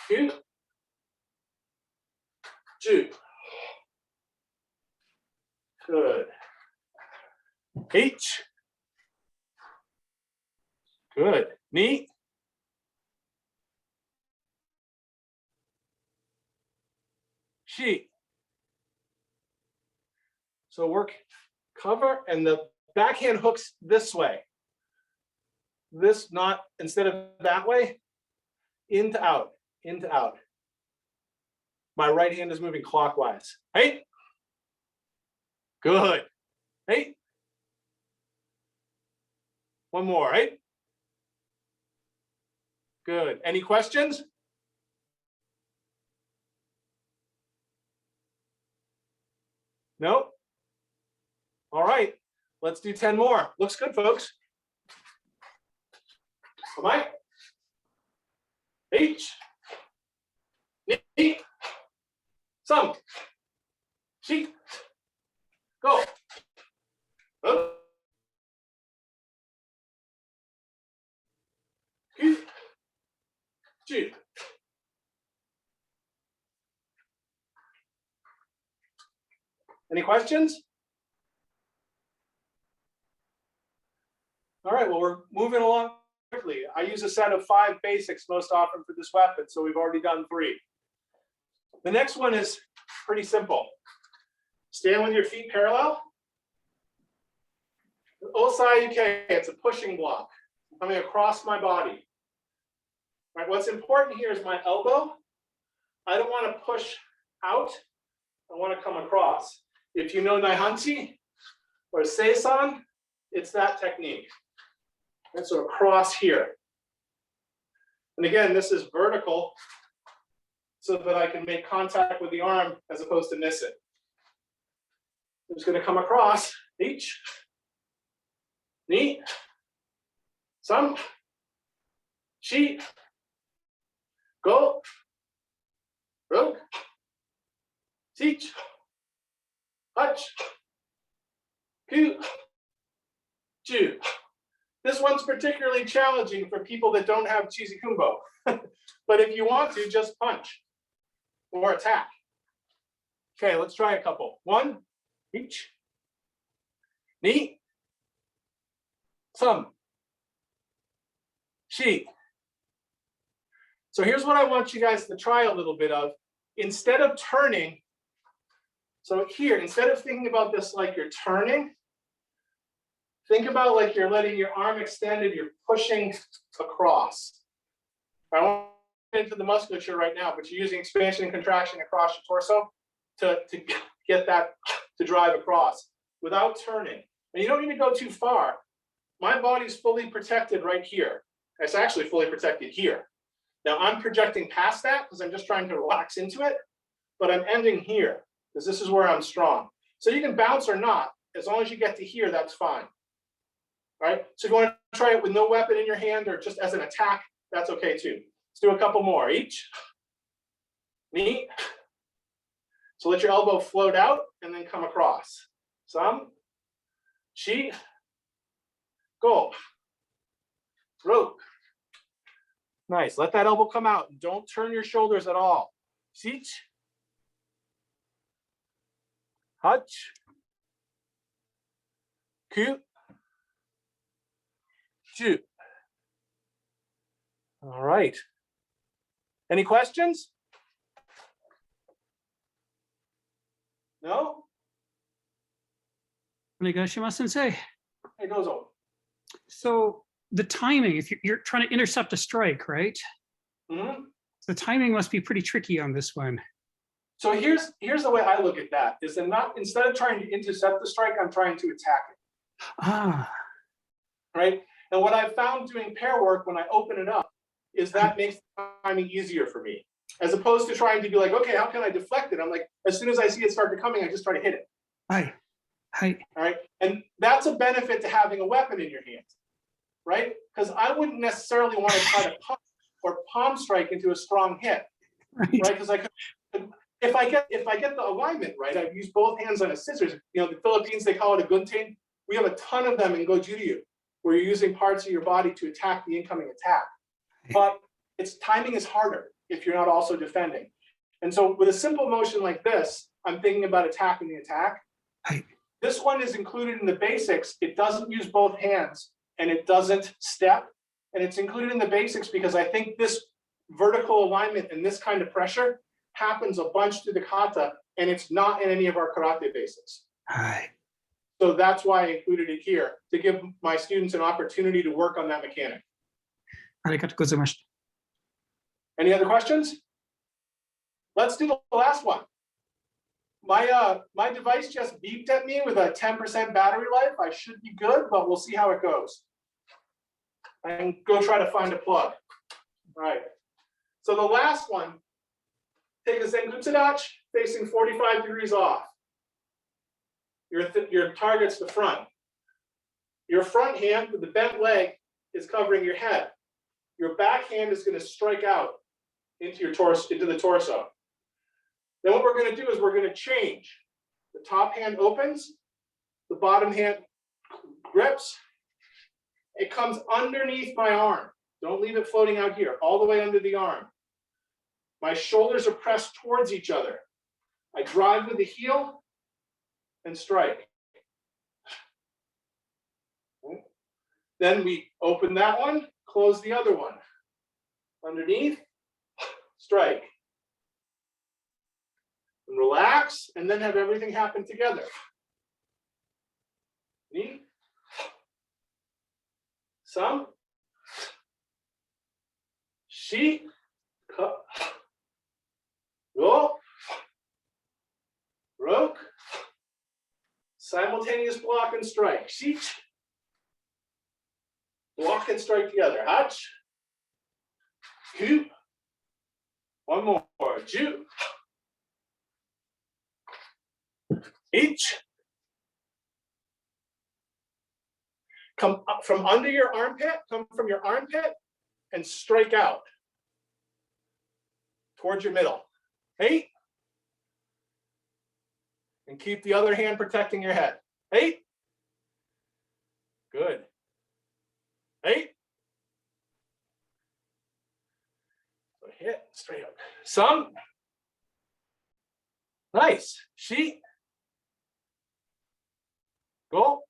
Two. Two. Good. H. Good. Knee. She. So work cover and the backhand hooks this way. This not instead of that way, into out, into out. My right hand is moving clockwise. Hey. Good. Hey. One more, right? Good. Any questions? Nope. All right, let's do 10 more. Looks good, folks. Come on. H. Ni. Some. She. Go. Up. Q. Ju. Any questions? All right, well, we're moving along quickly. I use a set of 5 basics most often for this weapon, so we've already done 3. The next one is pretty simple. Stand with your feet parallel. Osai Uke, it's a pushing block coming across my body. All right, what's important here is my elbow. I don't want to push out. I want to come across. If you know Naihanchi or Seisan, it's that technique. And so across here. And again, this is vertical so that I can make contact with the arm as opposed to miss it. I'm just going to come across, each, ni, some, shi, go, rook, teach, hutch, ku, ju. This one's particularly challenging for people that don't have Chizukunbo. But if you want to, just punch or attack. Okay, let's try a couple. 1, each, ni, some, shi. So here's what I want you guys to try a little bit of. Instead of turning, so here, instead of thinking about this like you're turning, think about like you're letting your arm extend and you're pushing across. I won't get into the musculature right now, but you're using expansion and contraction across your torso to get that to drive across without turning. And you don't need to go too far. My body's fully protected right here. It's actually fully protected here. Now I'm projecting past that because I'm just trying to relax into it, but I'm ending here because this is where I'm strong. So you can bounce or not, as long as you get to here, that's fine. All right, so if you want to try it with no weapon in your hand or just as an attack, that's okay too. Let's do a couple more. Each, ni. So let your elbow float out and then come across. Some, shi, go, rope. Nice, let that elbow come out and don't turn your shoulders at all. Sich, hutch, ku, ju. All right. Any questions? No? Sensei. Hey, Dozo. So the timing, if you're trying to intercept a strike, right? Mm-hmm. The timing must be pretty tricky on this one. So here's the way I look at that, is that instead of trying to intercept the strike, I'm trying to attack it. Ah. Right? And what I've found doing pair work when I open it up is that makes timing easier for me. As opposed to trying to be like, okay, how can I deflect it? I'm like, as soon as I see it start to coming, I just try to hit it. Hi. All right. And that's a benefit to having a weapon in your hand, right? Because I wouldn't necessarily want to try to punch or palm strike into a strong hit, right? Because I could, if I get the alignment right, I've used both hands on a scissors. You know, the Philippines, they call it a gunting. We have a ton of them in Goju-ryu, where you're using parts of your body to attack the incoming attack. But timing is harder if you're not also defending. And so with a simple motion like this, I'm thinking about attacking the attack. This one is included in the basics. It doesn't use both hands and it doesn't step. And it's included in the basics because I think this vertical alignment and this kind of pressure happens a bunch through the kata, and it's not in any of our karate basics. So that's why I included it here, to give my students an opportunity to work on that mechanic. Any other questions? Let's do the last one. My device just beeped at me with a 10% battery life. I should be good, but we'll see how it goes. I can go try to find a plug. All right. So the last one, take a Zengutsu dachi facing 45 degrees off. your target's the front. Your front hand with the bent leg is covering your head. Your back hand is going to strike out into your torso, into the torso. Then what we're going to do is we're going to change. The top hand opens, the bottom hand grips. It comes underneath my arm. Don't leave it floating out here, all the way under the arm. My shoulders are pressed towards each other. I drive with the heel and strike. Then we open that one, close the other one. Underneath, strike. And relax, and then have everything happen together. Knee. Some. Shi. Go. Roke. Simultaneous block and strike. Shi. Block and strike together. Hach. Ku. One more. Ju. Each. Come up from under your armpit, come from your armpit and strike out towards your middle. 8. And keep the other hand protecting your head. 8. Good. 8. So hit straight up. Some. Nice. Shi. Go.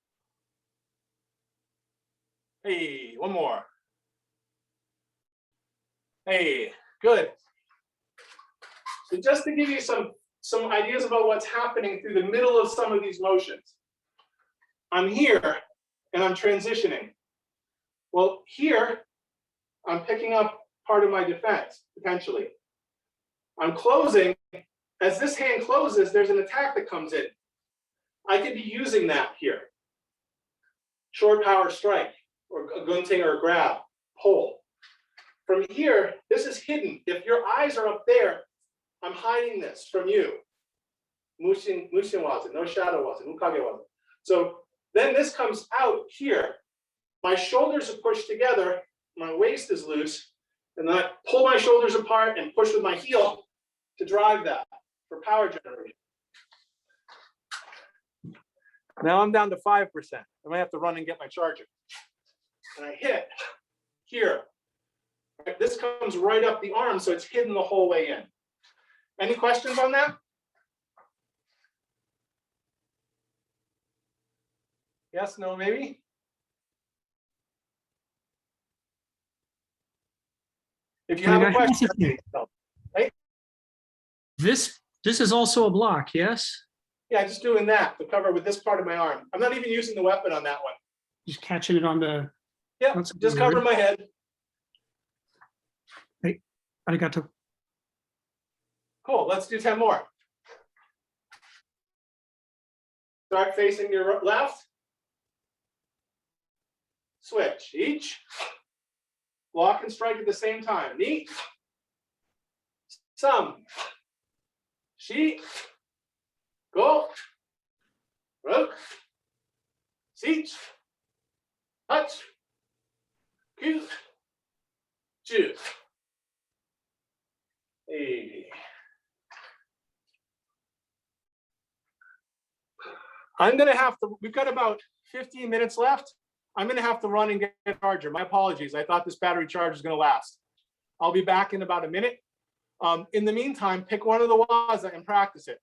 Hey, one more. Hey, good. So just to give you some ideas about what's happening through the middle of some of these motions. I'm here and I'm transitioning. Well, here, I'm picking up part of my defense, potentially. I'm closing. As this hand closes, there's an attack that comes in. I could be using that here. Short power strike, or a gunting or a grab, pull. From here, this is hidden. If your eyes are up there, I'm hiding this from you. Mushin waza, no shadow waza, mukage waza. So then this comes out here. My shoulders are pushed together, my waist is loose, and then I pull my shoulders apart and push with my heel to drive that for power generation. Now I'm down to 5%. I might have to run and get my charger. And I hit here. This comes right up the arm, so it's hidden the whole way in. Any questions on that? Yes, no, maybe? If you have a question, right? This is also a block, yes? Yeah, just doing that to cover with this part of my arm. I'm not even using the weapon on that one. Just catching it on the. Yeah, That's just weird. cover my head. Arigato. Cool, let's do 10 more. Start facing your left. Switch, each. Block and strike at the same time. Knee. Some. Shi. Go. Rook. Seach. Touch. Ku. Ju. Hey. I'm gonna have to, we've got about 15 minutes left. I'm gonna have to run and get a charger. My apologies. I thought this battery charge is gonna last. I'll be back in about a minute. In the meantime, pick one of the waza and practice it.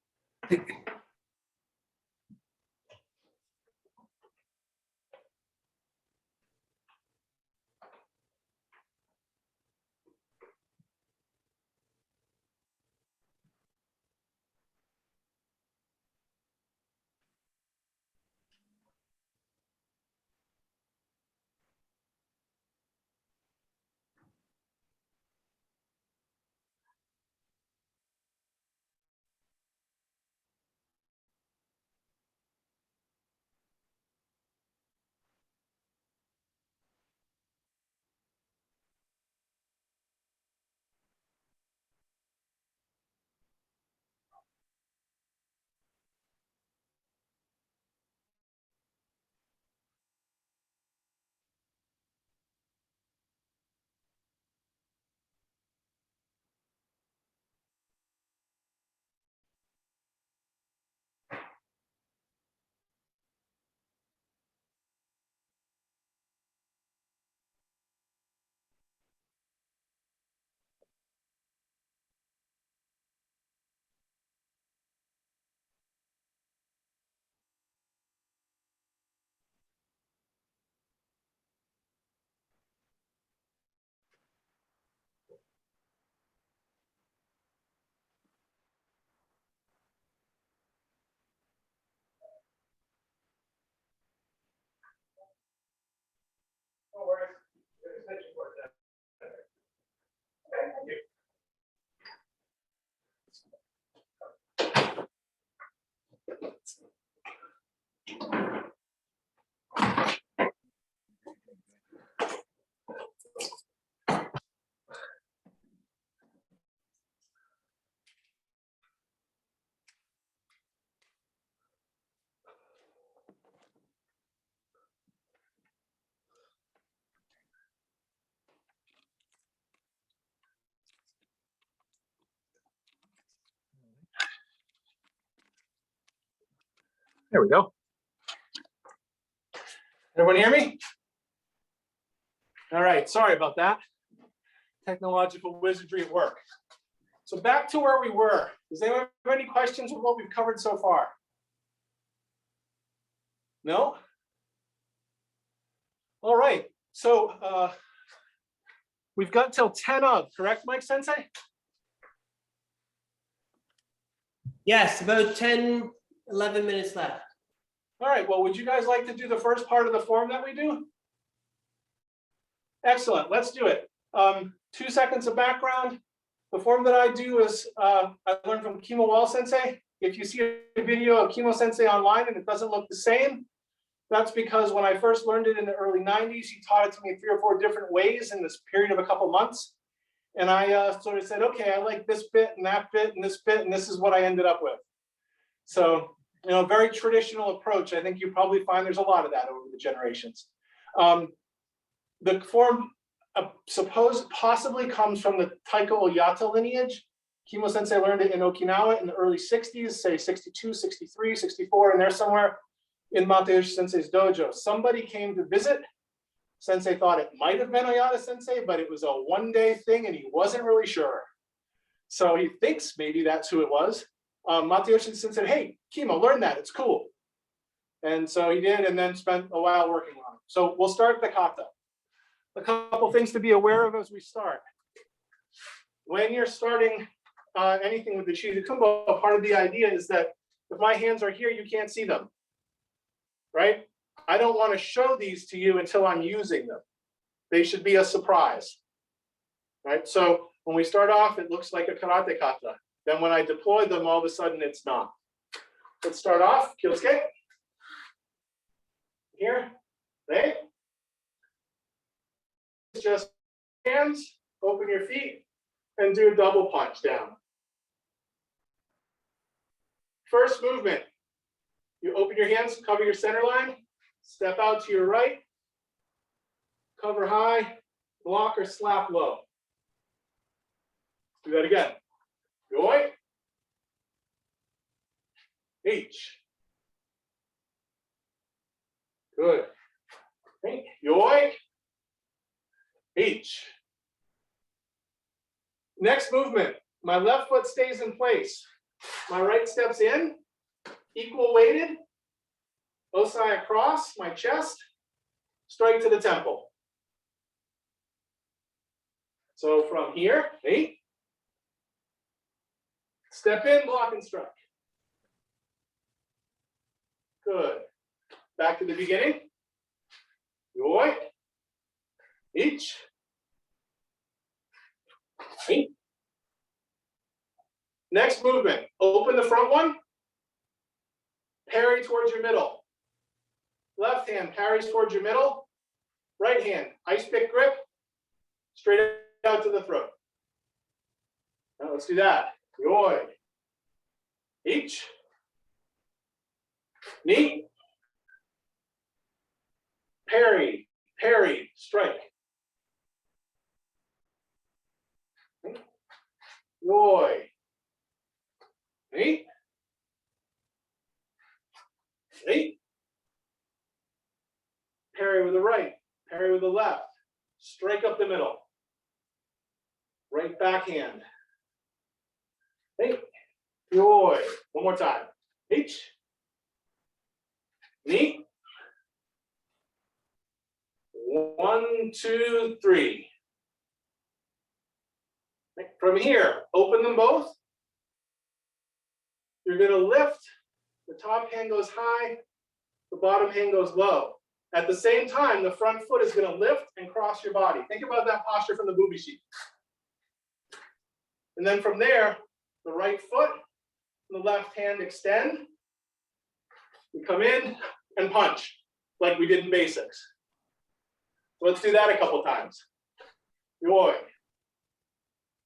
There we go. Everyone hear me? All right, sorry about that. Technological wizardry at work. So back to where we were. Does anyone have any questions with what we've covered so far? No? All right, so we've got till 10 of, correct, Mike Sensei? Yes, about 10, 11 minutes left. All right, well, would you guys like to do the first part of the form that we do? Excellent, let's do it. 2 seconds of background. The form that I do is, I learned from Kimo Sensei. If you see a video of Kimo Sensei online and it doesn't look the same, that's because when I first learned it in the early 90s, he taught it to me 3 or 4 different ways in this period of a couple months. And I sort of said, okay, I like this bit and that bit and this bit, and this is what I ended up with. So, you know, very traditional approach. I think you probably find there's a lot of that over the generations. The form possibly comes from the Taiko Oyata lineage. Kimo Sensei learned it in Okinawa in the early 60s, say 62, 63, 64, and there somewhere in Matayoshi Sensei's dojo. Somebody came to visit. Sensei thought it might have been Oyata Sensei, but it was a one-day thing and he wasn't really sure. So he thinks maybe that's who it was. Matayoshi Sensei said, hey, Kimo, learn that, it's cool. And so he did, and then spent a while working on it. So we'll start the kata. A couple things to be aware of as we start. When you're starting anything with the Chizukunbo, part of the idea is that if my hands are here, you can't see them, right? I don't want to show these to you until I'm using them. They should be a surprise, right? So when we start off, it looks like a karate kata. Then when I deploy them, all of a sudden it's not. Let's start off, kyosuke. Here, right? Just hands, open your feet, and do a double punch down. First movement, you open your hands, cover your center line, step out to your right, cover high, block or slap low. Do that again. Yoi. H. Good. Okay. Yoi. H. Next movement, my left foot stays in place. My right steps in, equal weighted. Osai across my chest, strike to the temple. So from here, 8. Step in, block and strike. Good. Back to the beginning. Yoi. Each. 8. Next movement, open the front one. Parry towards your middle. Left hand parries towards your middle. Right hand, ice pick grip, straight out to the throat. Now let's do that. Yoi. Each. Knee. Parry, parry, strike. Yoi. Knee. 8. Parry with the right, parry with the left, strike up the middle. Right backhand. 8. Yoi. One more time. H. Knee. 1, 2, 3. From here, open them both. You're going to lift. The top hand goes high. The bottom hand goes low. At the same time, the front foot is going to lift and cross your body. Think about that posture from the booby sheep. And then from there, the right foot and the left hand extend. We come in and punch like we did in basics. So let's do that a couple times. Yoi.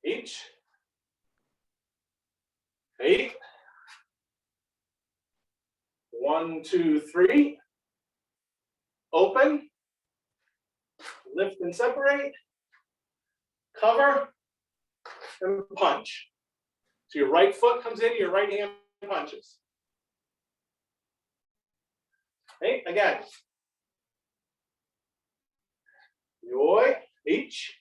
Each. 8. 1, 2, 3. Open. Lift and separate. Cover. And punch. So your right foot comes in, your right hand punches. Hey, again. Yoi, each.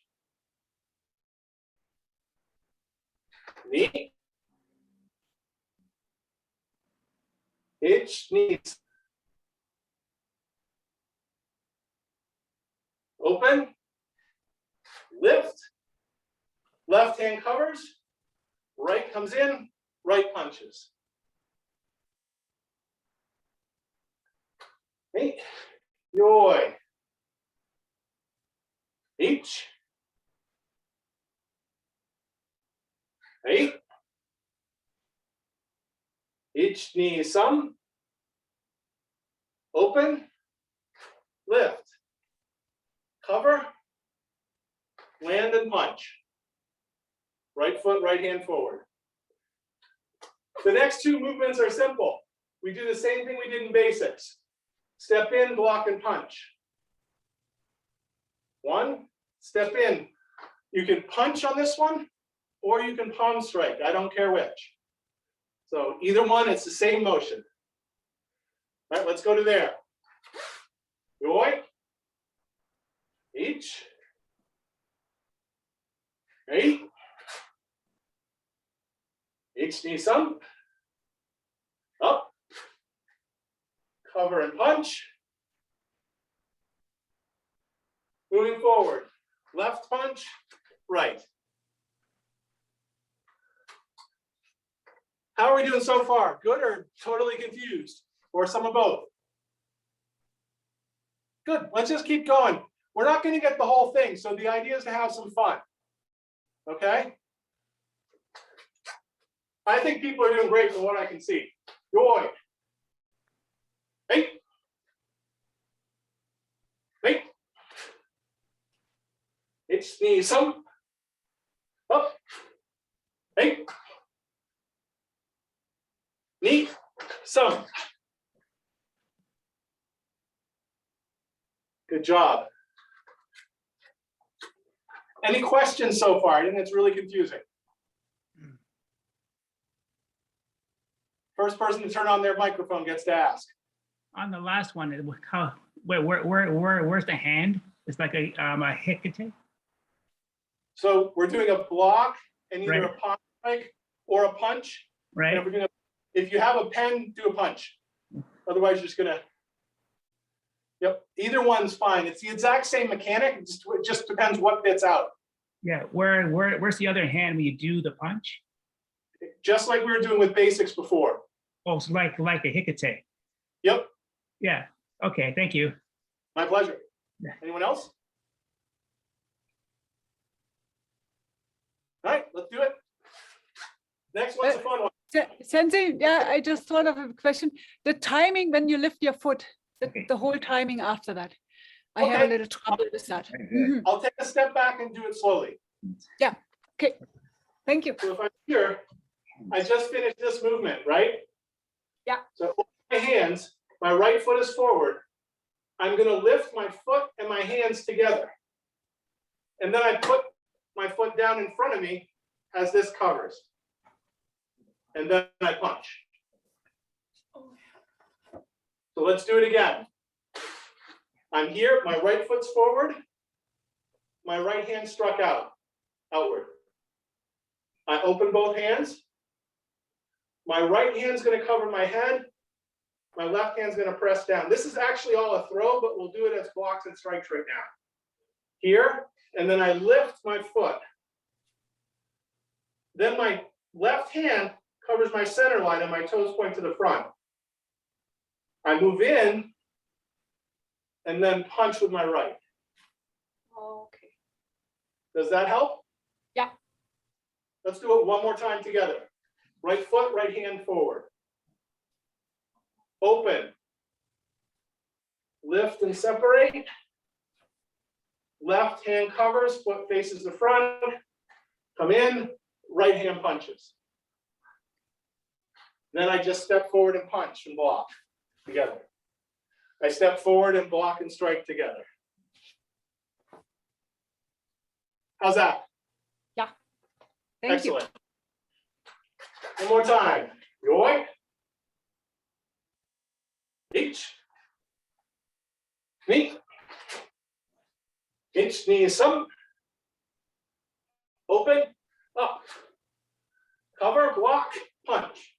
Knee. Each knees. Open. Lift. Left hand covers. Right comes in. Right punches. Hey. Yoi. Each. Hey. Each knee some. Open. Lift. Cover. Land and punch. Right foot, right hand forward. The next two movements are simple. We do the same thing we did in basics. Step in, block and punch. One, step in. You can punch on this one, or you can palm strike. I don't care which. So either one, it's the same motion. All right, let's go to there. Yoi. Each. Hey. Each knee some. Up. Cover and punch. Moving forward. Left punch, right. How are we doing so far? Good or totally confused? Or some of both? Good, let's just keep going. We're not going to get the whole thing, so the idea is to have some fun. Okay? I think people are doing great from what I can see. Yoi. Hey. Hey. Each knee some. Up. Hey. Knee some. Good job. Any questions so far? I think it's really confusing. First person to turn on their microphone gets to ask. On the last one, where's the hand? It's like a hikate. So we're doing a block and either Right. a palm strike or a punch. Right. And if you have a pen, do a punch. Otherwise, you're just gonna. Yep, either one's fine. It's the exact same mechanic. It just depends what bits out. Yeah. Where's the other hand when you do the punch? Just like we were doing with basics before. Oh, it's like a hikate. Yep, Yeah. Okay. Thank you. my pleasure. Yeah. Anyone else? All right, let's do it. Next one's a fun one. Sensei, yeah, I just thought of a question. The timing when you lift your foot, Okay. the whole timing after that. I have a Okay. little trouble with that. Very good. Mhm. I'll take a step back and do it slowly. Okay, thank you. So if I'm here, I just finished this movement, right? Yeah. So open my hands, my right foot is forward. I'm gonna lift my foot and my hands together. And then I put my foot down in front of me as this covers. And then I punch. So let's do it again. I'm here, my right foot's forward. My right hand struck outward. I open both hands. My right hand's gonna cover my head. My left hand's gonna press down. This is actually all a throw, but we'll do it as blocks and strikes right now. Here, and then I lift my foot. Then my left hand covers my center line and my toes point to the front. I move in and then punch with my right. Okay. Does that help? Yeah. Let's do it one more time together. Right foot, right hand forward. Open. Lift and separate. Left hand covers, foot faces the front. Come in, right hand punches. Then I just step forward and punch and block together. I step forward and block and strike together. How's that? Thank you. Excellent. One more time. Yoi. Each. Knee. Inch, knee, some. Open, up. Cover, block, punch.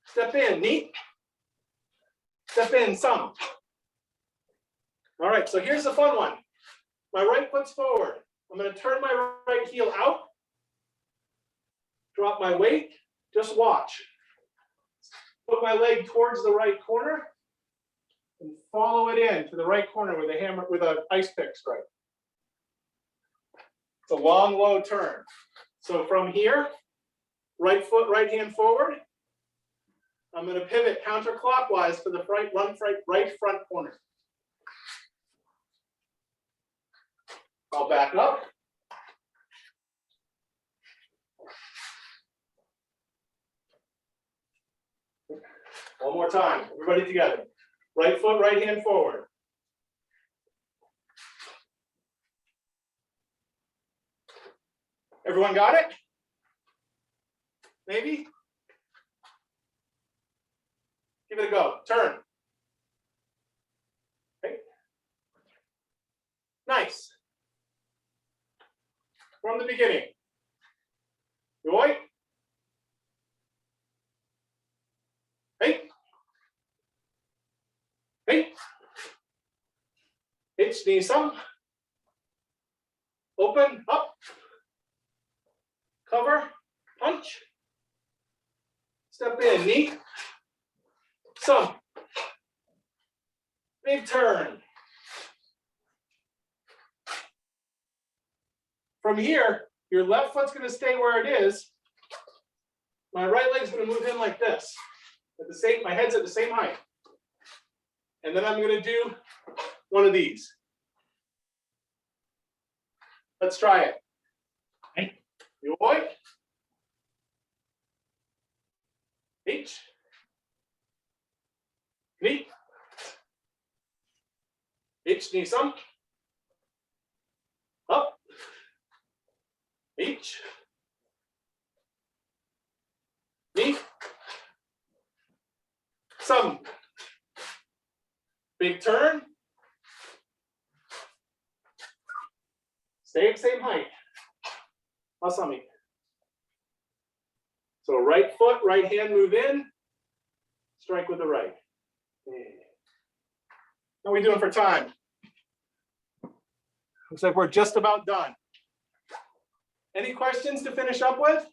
Step in, knee. Step in, some. All right, so here's the fun one. My right foot's forward. I'm going to turn my right heel out. Drop my weight, just watch. Put my leg towards the right corner and follow it in to the right corner with a hammer, with an ice pick strike. It's a long, low turn. So from here, right foot, right hand forward. I'm going to pivot counterclockwise to the right front corner. I'll back up. One more time, everybody together. Right foot, right hand forward. Everyone got it? Maybe? Give it a go, turn. Okay. Nice. From the beginning. Roy? Hey. Hey. Hitch, knee, some. Open, up. Cover, punch. Step in, knee. Some. Big turn. From here, your left foot's going to stay where it is. My right leg's going to move in like this. At the same, my head's at the same height. And then I'm going to do one of these. Let's try it. Right. You boy. H. Knee. H, knee, some. Up. H. Knee. Some. Big turn. Same height. Asami. So right foot, right hand move in. Strike with the right. How are we doing for time? Looks like we're just about done. Any questions to finish up with?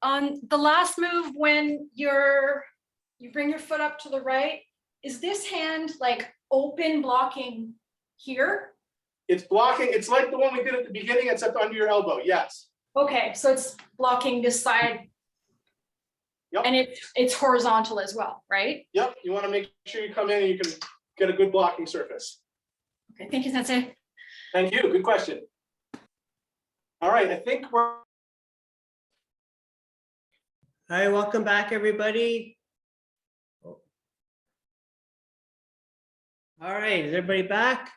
On the last move, when you bring your foot up to the right, is this hand like open blocking here? It's blocking, it's like the one we did at the beginning, except under your elbow, yes. Okay, so it's blocking this side. Yep. And it's horizontal as well, right? Yep, you want to make sure you come in and you can get a good blocking surface. Okay, thank you, Sensei. Thank you, good question. All right, I think we're. All right, welcome back, everybody. All right, is everybody back?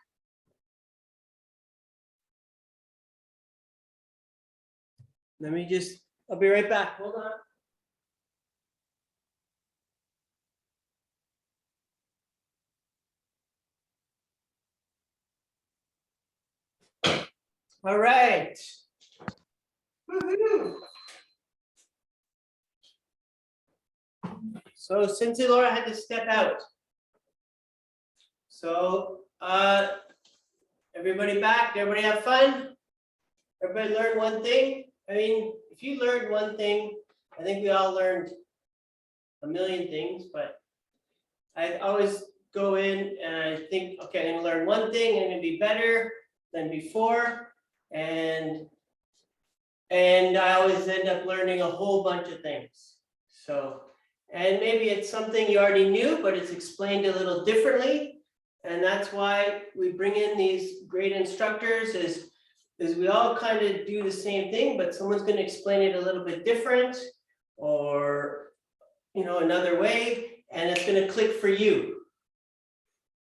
I'll be right back. Hold on. All right. Woohoo. So Sensei Laura had to step out. So everybody back? Did everybody have fun? Everybody learned one thing? I mean, if you learned one thing, I think we all learned a million things, but I always go in and I think, okay, I'm gonna learn one thing, I'm gonna be better than before. And I always end up learning a whole bunch of things. So, and maybe it's something you already knew, but it's explained a little differently. And that's why we bring in these great instructors is we all kind of do the same thing, but someone's going to explain it a little bit different or, you know, another way, and it's going to click for you.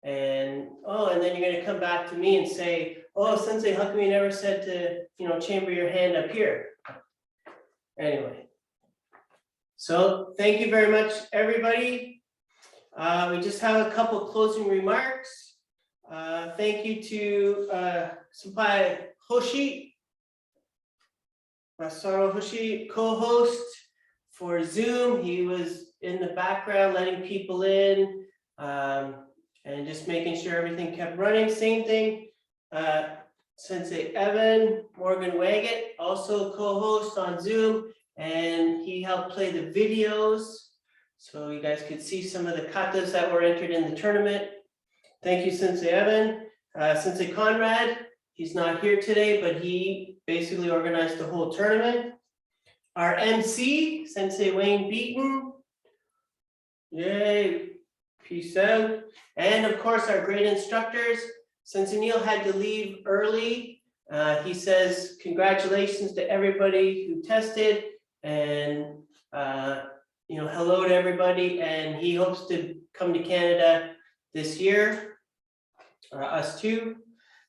And, oh, and then you're going to come back to me and say, oh, Sensei, how come you never said to, you know, chamber your hand up here? Anyway, so thank you very much, everybody. We just have a couple closing remarks. Thank you to Senpai Hoshi, Masaru Hoshi, co-host for Zoom. He was in the background letting people in and just making sure everything kept running. Same thing. Sensei Evan Morgan Waggett, also co-host on Zoom, and he helped play the videos so you guys could see some of the katas that were entered in the tournament. Thank you, Sensei Evan. Sensei Conrad, he's not here today, but he basically organized the whole tournament. Our MC, Sensei Wayne Beaton. Yay, peace out. And of course, our great instructors. Sensei Neil had to leave early. He says, congratulations to everybody who tested, and hello to everybody. And he hopes to come to Canada this year, us too.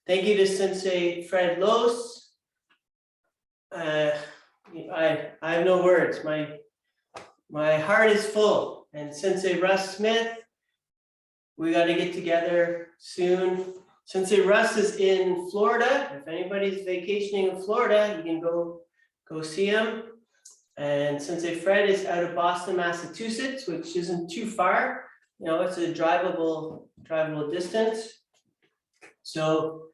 Thank you to Sensei Fred Lohse. I have no words. My heart is full. And Sensei Russ Smith, we got to get together soon. Sensei Russ is in Florida. If anybody's vacationing in Florida, you can go see him. And Sensei Fred is out of Boston, Massachusetts, which isn't too far. It's a drivable distance. So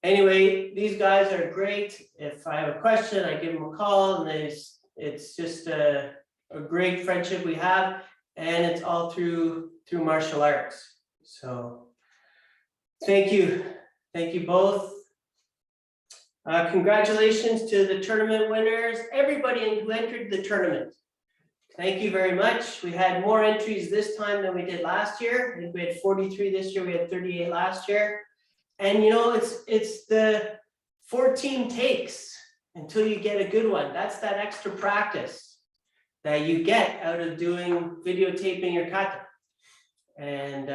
anyway, these guys are great. If I have a question, I give them a call, and it's just a great friendship we have, and it's all through martial arts. So thank you both. Congratulations to the tournament winners, everybody who entered the tournament. Thank you very much. We had more entries this time than we did last year. I think we had 43 this year, we had 38 last year. And it's the 14 takes until you get a good one. That's that extra practice that you get out of doing videotaping your kata. And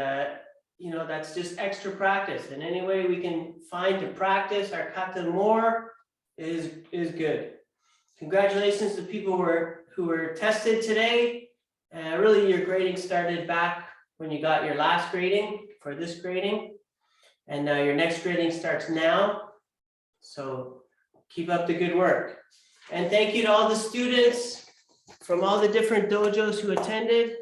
that's just extra practice. And any way we can find to practice our kata more is good. Congratulations to people who were tested today. Really, your grading started back when you got your last grading for this grading. And now your next grading starts now. So keep up the good work. And thank you to all the students from all the different dojos who attended.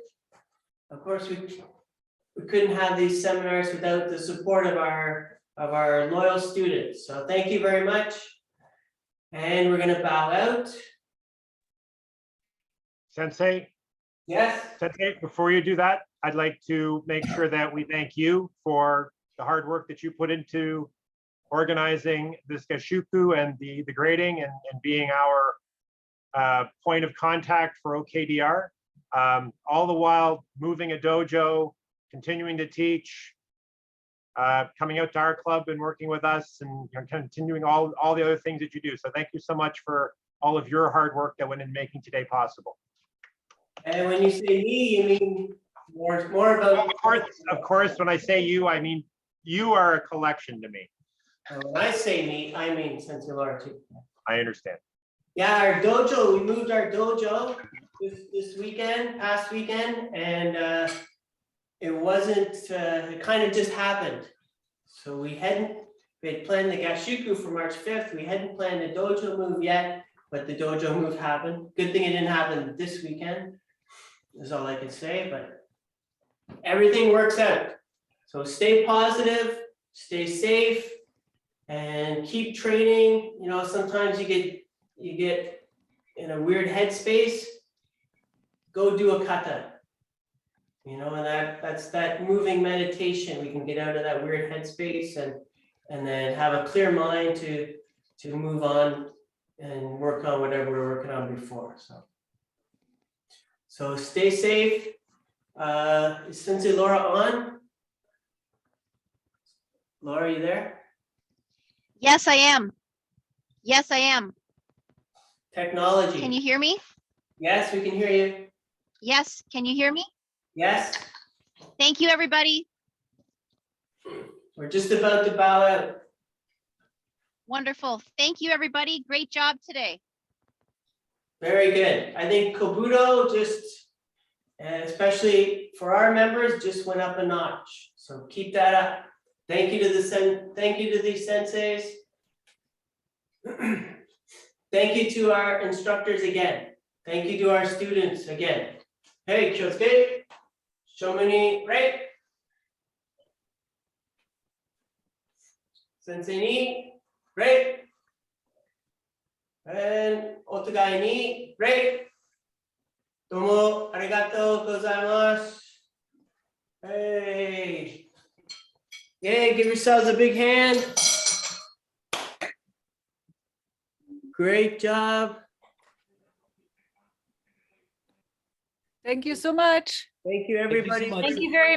Of course, we couldn't have these seminars without the support of our loyal students. So thank you very much. And we're going to bow out. Sensei, Yes. Sensei, before you do that, I'd like to make sure that we thank you for the hard work that you put into organizing this Gashuku and the grading and being our point of contact for OKDR. All the while moving a dojo, continuing to teach, coming out to our club and working with us, and continuing all the other things that you do. So thank you so much for all of your hard work that went in making today possible. And when you say me, you mean more about. Of course, when I say you, I mean you are a collection to me. And when I say me, I mean Sensei Laura too. I understand. Yeah, our dojo, we moved our dojo this weekend, past weekend, and it wasn't, it kind of just happened. So we had planned the Gashuku for March 5th. We hadn't planned the dojo move yet, but the dojo move happened. Good thing it didn't happen this weekend, is all I can say, but everything works out. So stay positive, stay safe, and keep training. Sometimes you get in a weird headspace, go do a kata. And that's that moving meditation. We can get out of that weird headspace and then have a clear mind to move on and work on whatever we're working on before. So stay safe. Is Sensei Laura on? Laura, you there? Yes, I am. Yes, I am. Technology. Can you hear me? Yes, we can hear you. Yes, can you hear me? Yes. Thank you, everybody. We're just about to bow out. Wonderful. Thank you, everybody. Great job today. Very good. I think Kobudo And especially for our members, just went up a notch. So keep that up. Thank you to these senseis. Thank you to our instructors again. Thank you to our students again. Hey, Kyosuke, Shomuni, right? Sensei ni, right? And otagai ni, right? Domo arigatou gozaimasu. Hey. Yay, give yourselves a big hand. Great job. Thank you so much. Thank you, everybody. much. Thank you very